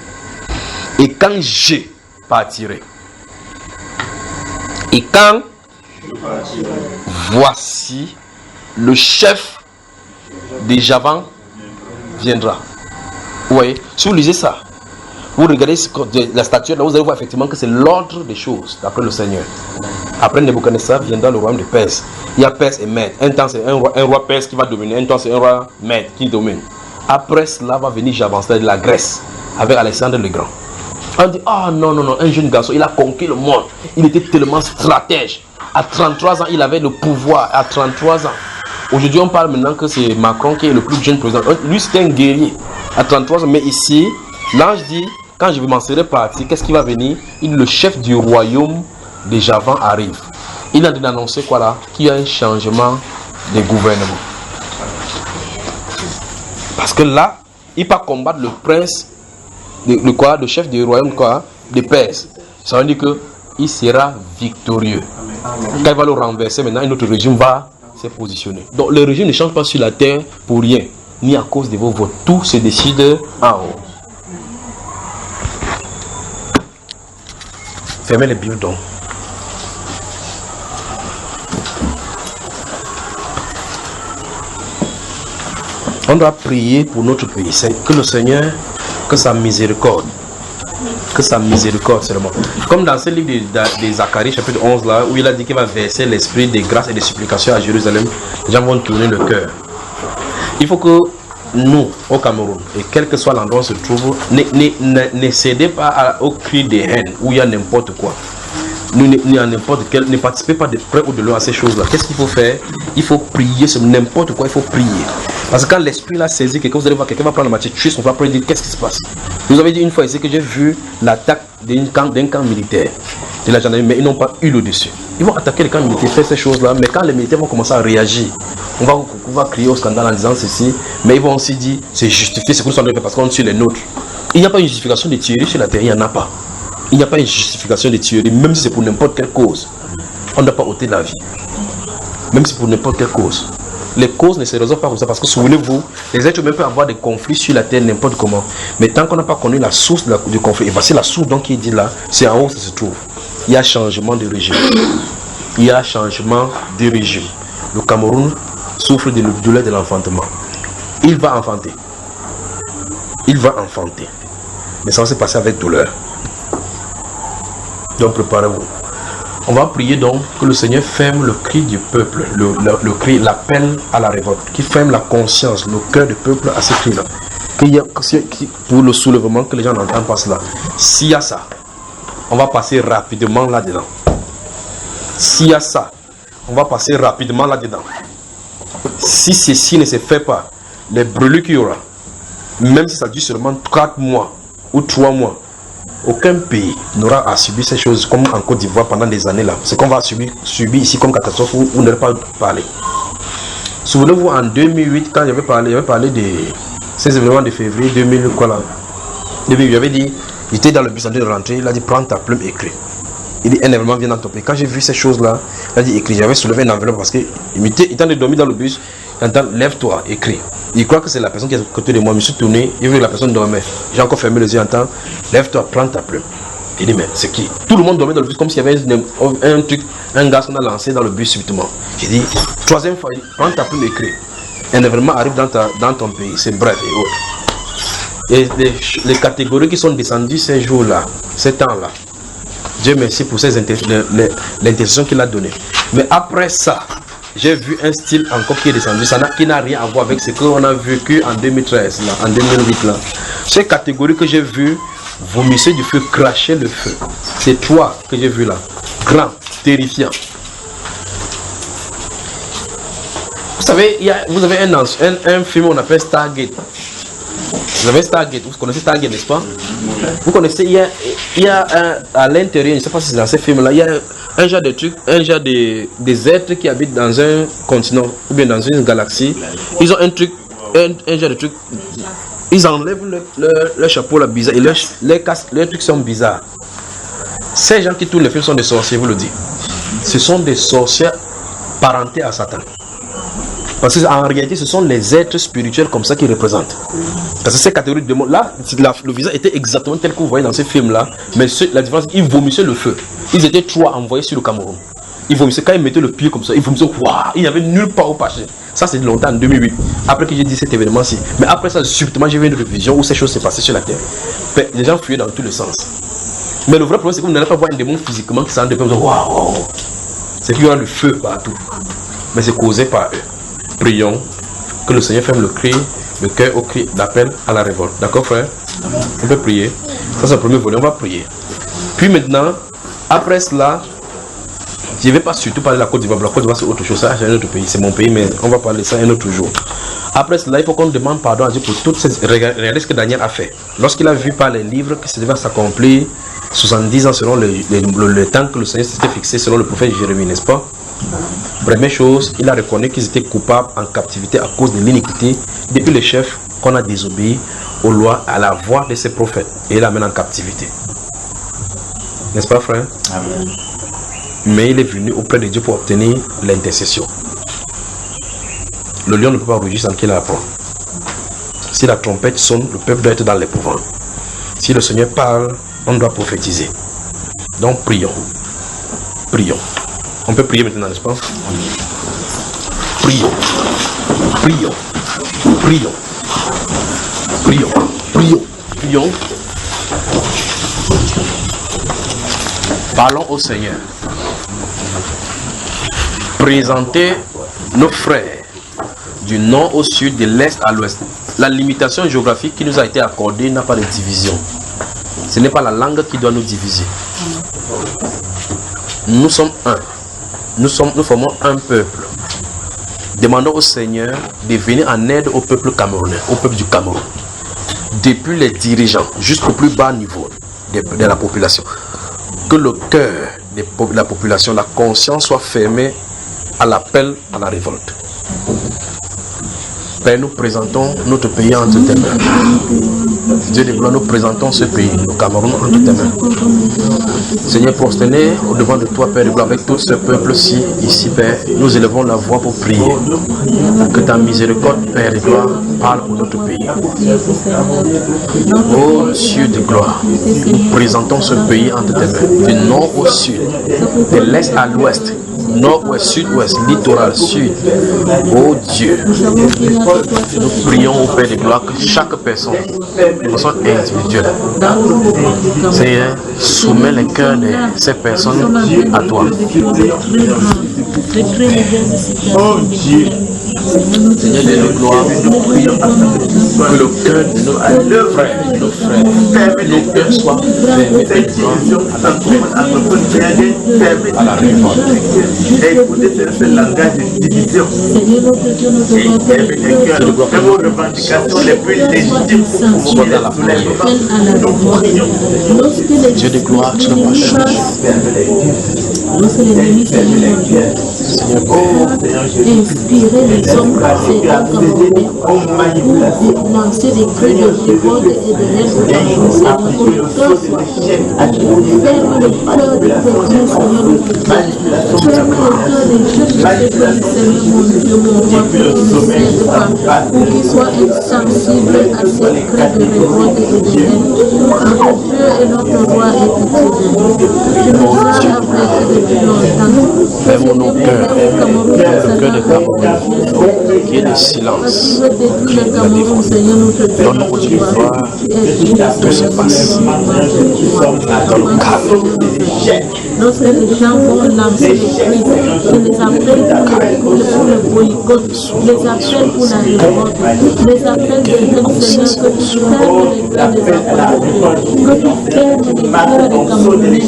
Et quand je partirai, et quand voici le chef des Javans viendra. Vous voyez, si vous lisez ça, vous regardez la statue, là vous allez voir effectivement que c'est l'ordre des choses d'après le Seigneur. Après Nebuchadnezzar viendra le royaume de Perse. Il y a Perse et Mède. Un temps c'est un roi perse qui va dominer, un temps c'est un roi Mède qui domine. Après cela va venir Javan, c'est-à-dire la Grèce, avec Alexandre le Grand. On dit, ah non, un jeune garçon, il a conquis le monde. Il était tellement stratège. À 33 ans, il avait le pouvoir. À 33 ans. Aujourd'hui, on parle maintenant que c'est Macron qui est le plus jeune président. Lui, c'était un guerrier. À 33 ans. Mais ici, l'ange dit, quand je m'en serai parti, qu'est-ce qui va venir? Le chef du royaume des Javans arrive. Il a annoncé quoi là? Qu'il y a un changement de gouvernement. Parce que là, il va combattre le prince, le chef du royaume quoi, de Perse. Ça veut dire qu'il sera victorieux. Quand il va le renverser, maintenant, un autre régime va se positionner. Donc le régime ne change pas sur la terre pour rien, ni à cause de vos votes. Tout se décide en haut. Fermez les Bibles donc. On doit prier pour notre pays. C'est que le Seigneur, que sa miséricorde, seulement. Comme dans ce livre de Zacharie, chapitre 11, là, où il a dit qu'il va verser l'esprit de grâce et de supplication à Jérusalem, les gens vont tourner le cœur. Il faut que nous, au Cameroun, et quel que soit l'endroit où on se trouve, ne cédez pas au cri de haine, où il y a n'importe quoi. Ne participez pas de près ou de loin à ces choses-là. Qu'est-ce qu'il faut faire? Il faut prier sur n'importe quoi, il faut prier. Parce que quand l'esprit l'a saisi, quelqu'un, vous allez voir, quelqu'un va prendre la machette, tuer son frère, après dire qu'est-ce qui se passe. Je vous avais dit une fois ici que j'ai vu l'attaque d'un camp militaire de la gendarmerie, mais ils n'ont pas eu le dessus. Ils vont attaquer les camps militaires, faire ces choses-là, mais quand les militaires vont commencer à réagir, on va crier au scandale en disant ceci, mais ils vont aussi dire c'est justifié, c'est pour ça qu'on fait parce qu'on tue les nôtres. Il n'y a pas une justification de tuerie sur la terre, il n'y en a pas. Il n'y a pas une justification de tuerie, même si c'est pour n'importe quelle cause. On ne doit pas ôter la vie. Même si c'est pour n'importe quelle cause. Les causes ne se résolvent pas comme ça, parce que souvenez-vous, les êtres humains peuvent avoir des conflits sur la terre n'importe comment. Mais tant qu'on n'a pas connu la source du conflit, et voici la source donc qui est dit là, c'est en haut que ça se trouve. Il y a changement de régime. Il y a changement de régime. Le Cameroun souffre de la douleur de l'enfantement. Il va enfanter. Mais ça va se passer avec douleur. Donc préparez-vous. On va prier donc que le Seigneur ferme le cri du peuple, le cri, l'appel à la révolte, qui ferme la conscience, le cœur du peuple à ce cri-là. Pour le soulèvement, que les gens n'entendent pas cela. S'il y a ça, on va passer rapidement là-dedans. S'il y a ça, on va passer rapidement là-dedans. Si ceci ne se fait pas, les brûlures qu'il y aura, même si ça dure seulement 4 mois ou 3 mois, aucun pays n'aura à subir ces choses comme en Côte d'Ivoire pendant des années là. C'est qu'on va subir ici comme catastrophe où on n'aurait pas parlé. Souvenez-vous en 2008 quand j'avais parlé de ces événements de février 2000 quoi là. 2008, j'avais dit, j'étais dans le bus en train de rentrer, il a dit prends ta plume, écris. Il dit un événement vient dans ton pays. Quand j'ai vu ces choses là, il a dit écris. J'avais soulevé une enveloppe parce que il était en train de dormir dans le bus. Il entend lève-toi, écris. Il croit que c'est la personne qui est à côté de moi. Je me suis tourné, il veut que la personne dormait. J'ai encore fermé les yeux, entend lève-toi, prends ta plume. Il dit mais c'est qui? Tout le monde dormait dans le bus comme s'il y avait un truc, un gaz qu'on a lancé dans le bus subitement. J'ai dit troisième fois, prends ta plume, écris. Un événement arrive dans ton pays, c'est bref et autres. Et les catégories qui sont descendues ces jours-là, ces temps-là, Dieu merci pour l'intercession qu'il a donnée. Mais après ça, j'ai vu un style encore qui est descendu, qui n'a rien à voir avec ce qu'on a vécu en 2013, là, en 2008. Là. Ces catégories que j'ai vues, vomisser du feu, cracher le feu. C'est toi que j'ai vu là. Grand, terrifiant. savez, vous avez un film qu'on appelle Stargate. Vous avez Stargate, vous connaissez Stargate, n'est-ce pas? Vous connaissez, il y a à l'intérieur, je ne sais pas si c'est dans ces films-là, il y a un genre de truc, des êtres qui habitent dans un continent ou bien dans une galaxie. Ils ont un truc, un genre de truc. Ils enlèvent leur chapeau là bizarre et leurs trucs sont bizarres. Ces gens qui tournent les films sont des sorciers, vous le dites. Ce sont des sorciers parentés à Satan. Parce qu'en réalité, ce sont les êtres spirituels comme ça qu'ils représentent. Parce que ces catégories de monde là, le visage était exactement tel que vous voyez dans ces films-là. Mais la différence, ils vomissaient le feu. Ils étaient 3 envoyés sur le Cameroun. Ils vomissaient, quand ils mettaient le pied comme ça, ils vomissaient, waouh, il n'y avait nulle part où passer. Ça, c'est longtemps, en 2008. Après que j'ai dit cet événement-ci. Mais après ça, subitement, j'ai vu une révision où ces choses s'est passées sur la terre. Les gens fuyaient dans tous les sens. Mais le vrai problème, c'est que vous n'allez pas voir un démon physiquement qui s'en dépend. Waouh! C'est qu'il y aura le feu partout. Mais c'est causé par eux. Prions que le Seigneur ferme le cœur au cri d'appel à la révolte. D'accord, frère? On peut prier. Ça, c'est le premier volet. On va prier. Puis maintenant, après cela, je ne vais pas surtout parler de la Côte d'Ivoire. La Côte d'Ivoire, c'est autre chose. Ça, c'est un autre pays. C'est mon pays, mais on va parler de ça un autre jour. Après cela, il faut qu'on demande pardon à Dieu pour toutes ces... Regardez ce que Daniel a fait. Lorsqu'il a vu par les livres que ça devait s'accomplir 70 ans selon le temps que le Seigneur s'était fixé selon le prophète Jérémie, n'est-ce pas? Première chose, il a reconnu qu'ils étaient coupables en captivité à cause de l'iniquité depuis les chefs qu'on a désobéi aux lois, à la voix de ses prophètes. Et il l'amène en captivité. N'est-ce pas, frère? Amen. Mais il est venu auprès de Dieu pour obtenir l'intercession. Le lion ne peut pas rugir sans qu'il apprend. Si la trompette sonne, le peuple doit être dans l'épouvante. Si le Seigneur parle, on doit prophétiser. Donc prions. Prions. On peut prier maintenant, n'est-ce pas? Prions. Prions. Prions. Prions. Prions. Prions. Parlons au Seigneur. Présentez nos frères du nord au sud, de l'est à l'ouest. La limitation géographique qui nous a été accordée n'a pas de division. Ce n'est pas la langue qui doit nous diviser. Nous sommes un. Nous formons un peuple. Demandons au Seigneur de venir en aide au peuple camerounais, au peuple du Cameroun. Depuis les dirigeants jusqu'au plus bas niveau de la population. Que le cœur de la population, la conscience soit fermée à l'appel à la révolte. Père, nous présentons notre pays entre tes mains. Dieu de gloire, nous présentons ce pays, le Cameroun, entre tes mains. Seigneur, prosterné au devant de toi, Père de gloire, avec tout ce peuple-ci, ici, Père, nous élevons la voix pour prier. Que ta miséricorde, Père de gloire, parle pour notre pays. Ô Dieu de gloire, nous présentons ce pays entre tes mains, du nord au sud, de l'est à l'ouest, nord-ouest, sud-ouest, littoral, sud. Oh Dieu, nous prions au Père de gloire que chaque personne, de façon individuelle, Seigneur, soumets les cœurs de ces personnes à toi. Oh Dieu, Seigneur de gloire, nous prions que le cœur de nos frères, nos cœurs soient fermés à la révolte. Écoutez ce langage de division. Et vos revendications les plus légitimes pour la Dieu de gloire, tu n'as pas changé. Inspirer les hommes pour lancer des cris de révolte et de l'aide Seigneur, pour le cœur soit ferme le cœur des chrétiens, Seigneur, ferme le cœur des jeunes, Seigneur, mon Dieu, mon roi, pour qu'ils soient insensibles à ces cris de révolte et de haine. Notre Dieu et notre roi est éternel. Je me sens avec depuis longtemps. Ferme nos cœurs, le cœur des Camerounais, qui est le silence, la défense. Donne au Dieu gloire, tout se passe dans le calme. Lorsque les gens vont lancer les cris, je les appelle pour le boycott, les appelle pour la révolte, les appelle de Seigneur, que tu fermes les cœurs des enfants, que tu fermes les cœurs des Camerounais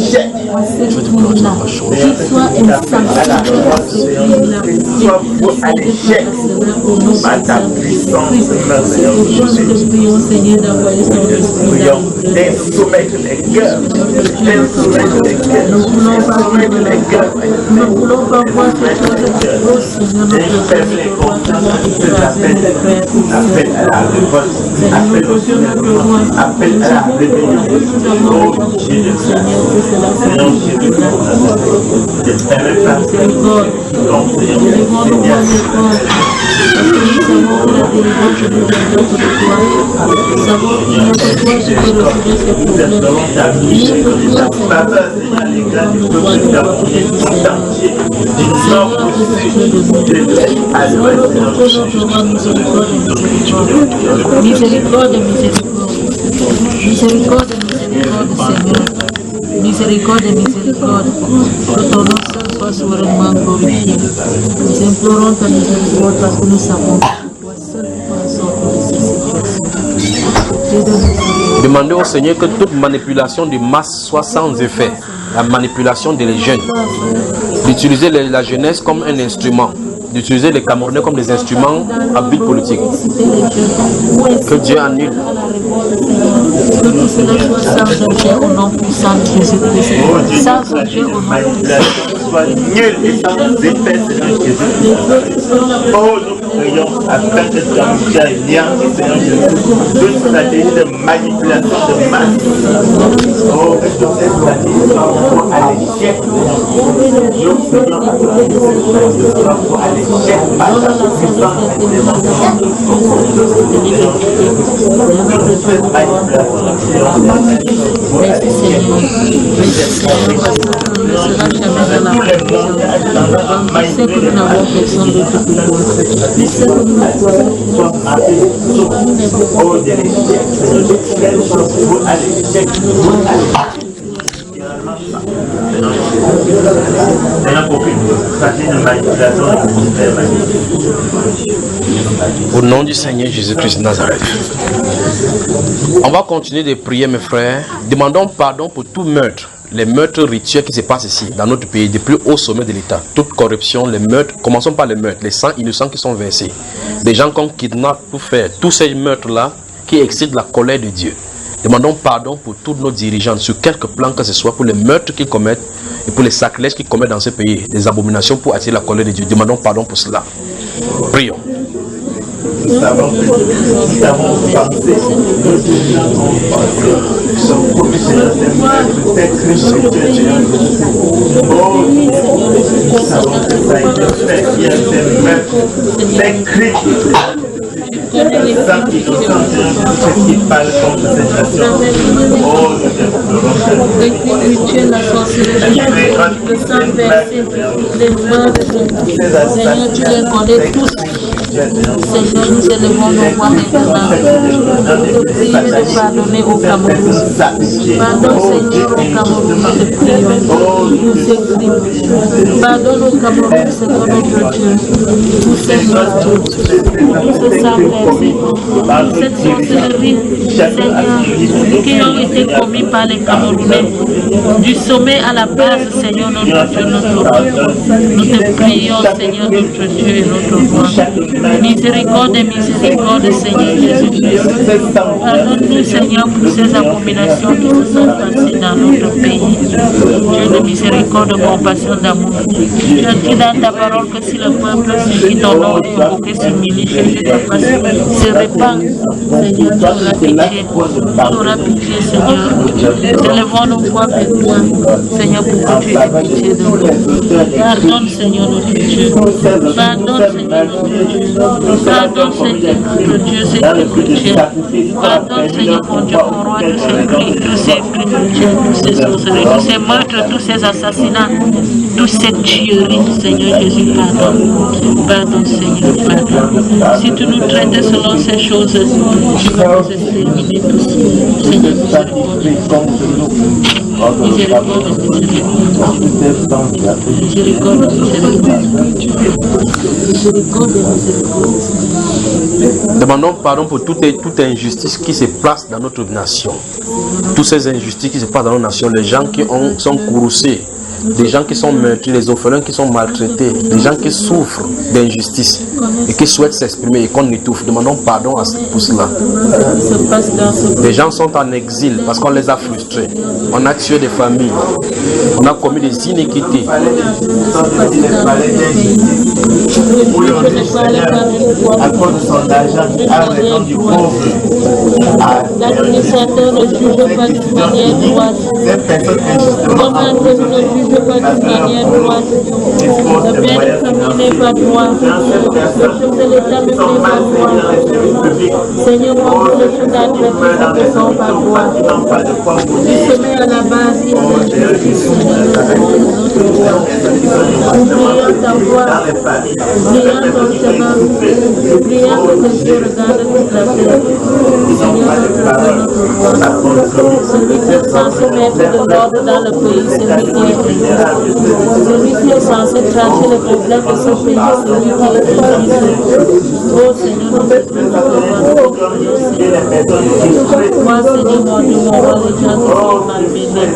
à cette minute. là, qu'il soit insensible à ce crime-là, et qu'il décide de faire cela au nom de ta puissance. C'est pourquoi nous te prions, Seigneur, d'envoyer ton esprit là. Nous ne voulons pas voir cette chose. Oh Seigneur, notre Dieu, pour pouvoir écraser nos frères. Seigneur, nous faisons notre roi. Nous avons Seigneur, que cela s'arrive. Miséricorde. Délivrons nos voix et corps. Parce que nous savons que la délivrance nous viendra de toi. Nous savons que notre foi se peut résoudre ces problèmes. Notre foi, Seigneur, nous doit nous appuyer, Seigneur. Seigneur, pitié de nous. Seigneur, nous te faisons gloire, miséricorde, miséricorde. Miséricorde, miséricorde. Miséricorde, miséricorde, Seigneur. Miséricorde, miséricorde. Que ton nom seul soit souverainement glorifié. Nous implorons ta miséricorde parce que nous savons que toi seul pourras sortir de ces situations. Demandez au Seigneur que toute manipulation de masse soit sans effet. La manipulation des jeunes. D'utiliser la jeunesse comme un instrument. D'utiliser les Camerounais comme des instruments à but politique. Que Dieu annule. Que tout cela soit sans objet au nom puissant de Jésus-Christ. Sans objet au nom puissant. Soit nul et sans effet, Seigneur Jésus. Oh, nous prions afin que tu anéantisses, Seigneur Jésus, toute stratégie de manipulation de masse. Oh, que toutes ces stratégies soient pour à l'échec, Seigneur Jésus. Nous prions afin que ces stratégies soient pour à l'échec par la puissance de Merci Seigneur. Merci Seigneur parce que nous ne serons jamais dans la confusion. Tu sais que nous n'avons personne d'autre que toi. Tu sais que nous ne croyons que nous Au nom du Seigneur Jésus-Christ de Nazareth. On va continuer de prier, mes frères. Demandons pardon pour tout meurtre. Les meurtres rituels qui se passent ici, dans notre pays, du plus haut sommet de l'État. Toute corruption, les meurtres, commençons par les meurtres, les sangs innocents qui sont versés. Des gens qu'on kidnappe pour faire tous ces meurtres-là qui excitent la colère de Dieu. Demandons pardon pour tous nos dirigeants, sur quelque plan que ce soit, pour les meurtres qu'ils commettent et pour les sacrilèges qu'ils commettent dans ce pays, des abominations pour attirer la colère de Dieu. Demandons pardon pour cela. Prions. Nous savons que nous avons pensé, son professionnel, c'est Christ, oh, nous savons que ça a été fait, il y a ces meurtres, ces crimes. Les femmes innocentes, c'est ce qui parle contre cette nation. Oh, rituel, la sorcellerie, le sang versé, les meurtres, Seigneur, tu les connais tous. Seigneur, nous élevons nos voix maintenant. Nous te prions de pardonner au Cameroun. Pardonne, Seigneur, au Cameroun, nous te prions pour ces crimes. Pardonne au Cameroun, Seigneur, notre Dieu, pour ces meurtres, pour ce sang versé, pour cette sorcellerie, Seigneur, qui ont été commis par les Camerounais, du sommet à la base, Seigneur, notre Dieu, notre roi. Nous te prions, Seigneur, notre Dieu et notre roi. Miséricorde et miséricorde, Seigneur Jésus-Christ. Pardonne-nous, Seigneur, pour ces abominations qui se sont passées dans notre pays. Dieu de miséricorde, de compassion, d'amour. Tu as dit dans ta parole que si le peuple qui ton nom est invoqué s'humilie, cherche ta face, se répand, Seigneur, tu auras pitié. Tu auras pitié, Seigneur. Élevons nos voix vers toi, Seigneur, pour que tu aies pitié de nous. Pardonne, Seigneur, notre Dieu. Pardonne, Seigneur, notre Dieu. Pardonne, Seigneur, notre Dieu, ces crimes rituels. Pardonne, Seigneur, mon Dieu, mon roi, tous ces crimes rituels, tous ces sorcelleries, tous ces meurtres, tous ces assassinats, toutes ces tueries, Seigneur Jésus, pardonne. Pardonne, Seigneur, pardonne. Si tu nous traitais selon ces choses, tu vas nous exterminer tous. Seigneur, miséricorde, miséricorde, miséricorde, miséricorde. Demandons pardon pour toute injustice qui se passe dans notre nation. Toutes ces injustices qui se passent dans nos nations, les gens qui sont courroucés des gens qui sont meurtris, des orphelins qui sont maltraités, des gens qui souffrent d'injustice et qui souhaitent s'exprimer et qu'on étouffe. Demandons pardon pour cela. Des gens sont en exil parce qu'on les a frustrés. On a tué des familles. On a commis des iniquités. À cause de son argent, à raison du pauvre, l'administrateur ne juge pas d'une manière droite. ces personnes injustement Commande ne juge pas d'une manière droite. Le père de famille n'est pas droit. Le chef de l'État n'est pas droit. Seigneur, mon Dieu, les choses administratives ne sont pas droits. Tu se mets à la base, il y a la justice. Oubliant ta voix, oubliant ton chemin, oubliant que tes yeux regardent toute la terre. Seigneur, notre voix. Celui qui est censé mettre de l'ordre dans le pays, celui qui est censé traiter les problèmes de ce pays, celui qui est oh Seigneur, moi, Seigneur, mon Dieu, mon roi, les gens qui sont malmenés,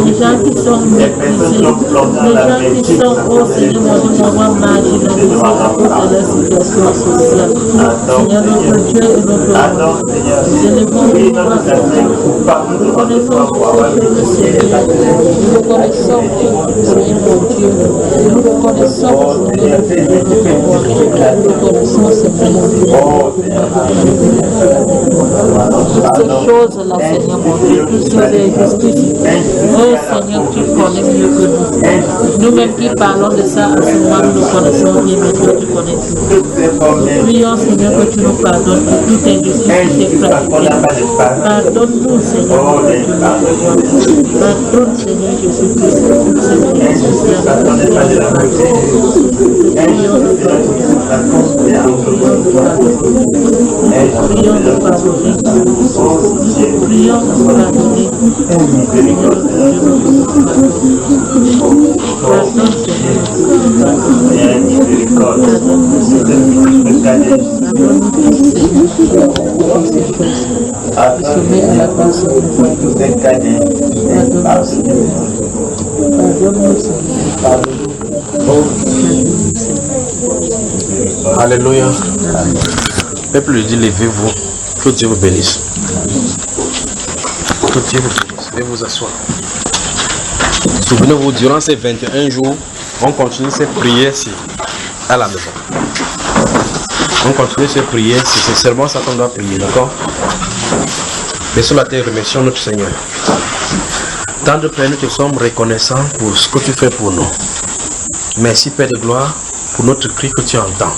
les gens qui sont méprisés, les gens qui sont, oh Seigneur, mon Dieu, mon roi, marginalisés à cause de leur situation sociale. Seigneur, notre Dieu et notre roi, élevons nos voix, nous reconnaissons ce que le Seigneur, nous reconnaissons que Seigneur, mon Dieu, nous reconnaissons, Seigneur, nous reconnaissons, Seigneur, toutes ces choses-là, Seigneur, mon Dieu, toutes ces injustices, oh Seigneur, tu connais mieux que nous. Nous-mêmes qui parlons de ça, à ce moment, nous connaissons bien, mais toi, tu connais tout. Prions, Seigneur, que tu nous pardonnes pour toute injustice qui est pratiquée. Pardonne-nous, Seigneur, que tu nous pardonnes. Pardonne, Seigneur Jésus-Christ, pour toutes ces injustices qui ont été pratiquées. Prions de pardonner. Prions de pardonner. Prions de pardonner. Pardonne, Alléluia. Peuple lui dit, levez-vous. Que Dieu vous bénisse. Que Dieu vous bénisse. Veuillez vous asseoir. Souvenez-vous, durant ces 21 jours, on continue ces prières-ci à la maison. On continue ces prières-ci. C'est seulement ça qu'on doit prier, d'accord? Laissons la terre, remercions notre Seigneur. Tendre Père, nous te sommes reconnaissants pour ce que tu fais pour nous. Merci Père de gloire pour notre cri que tu entends.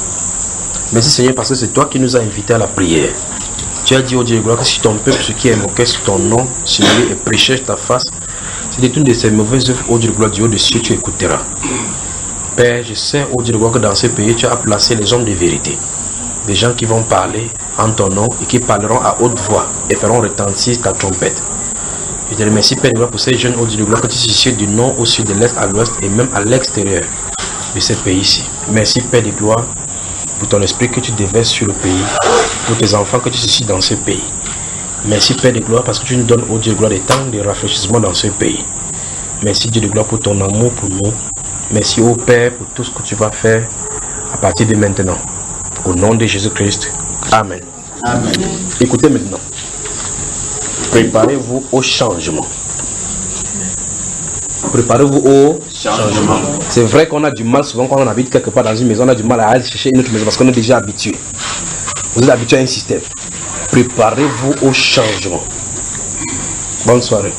Merci Seigneur parce que c'est toi qui nous as invités à la prière. Tu as dit au Dieu de gloire que si ton peuple, ce qui est moqué sur ton nom, Seigneur, et prêchait ta face, c'est de toutes de ces mauvaises œuvres, au Dieu de gloire, du haut de cieux, tu écouteras. Père, je sais, au Dieu de gloire, que dans ce pays, tu as placé les hommes de vérité. Des gens qui vont parler en ton nom et qui parleront à haute voix et feront retentir ta trompette. Je te remercie, Père de gloire, pour ces jeunes, au Dieu de gloire, que tu suscites du nord au sud, de l'est à l'ouest et même à l'extérieur de ce pays-ci. Merci, Père de gloire, pour ton esprit que tu déverses sur le pays, pour tes enfants que tu suscites dans ce pays. Merci, Père de gloire, parce que tu nous donnes, au Dieu de gloire, des temps de rafraîchissement dans ce pays. Merci, Dieu de gloire, pour ton amour pour nous. Merci, ô Père, pour tout ce que tu vas faire à partir de maintenant. Au nom de Jésus-Christ. Amen. Amen. Écoutez maintenant. Préparez-vous au changement. Préparez-vous au changement. C'est vrai qu'on a du mal, souvent quand on habite quelque part dans une maison, on a du mal à aller chercher une autre maison parce qu'on est déjà habitué. Vous êtes habitué à un système. Préparez-vous au changement. Bonne soirée.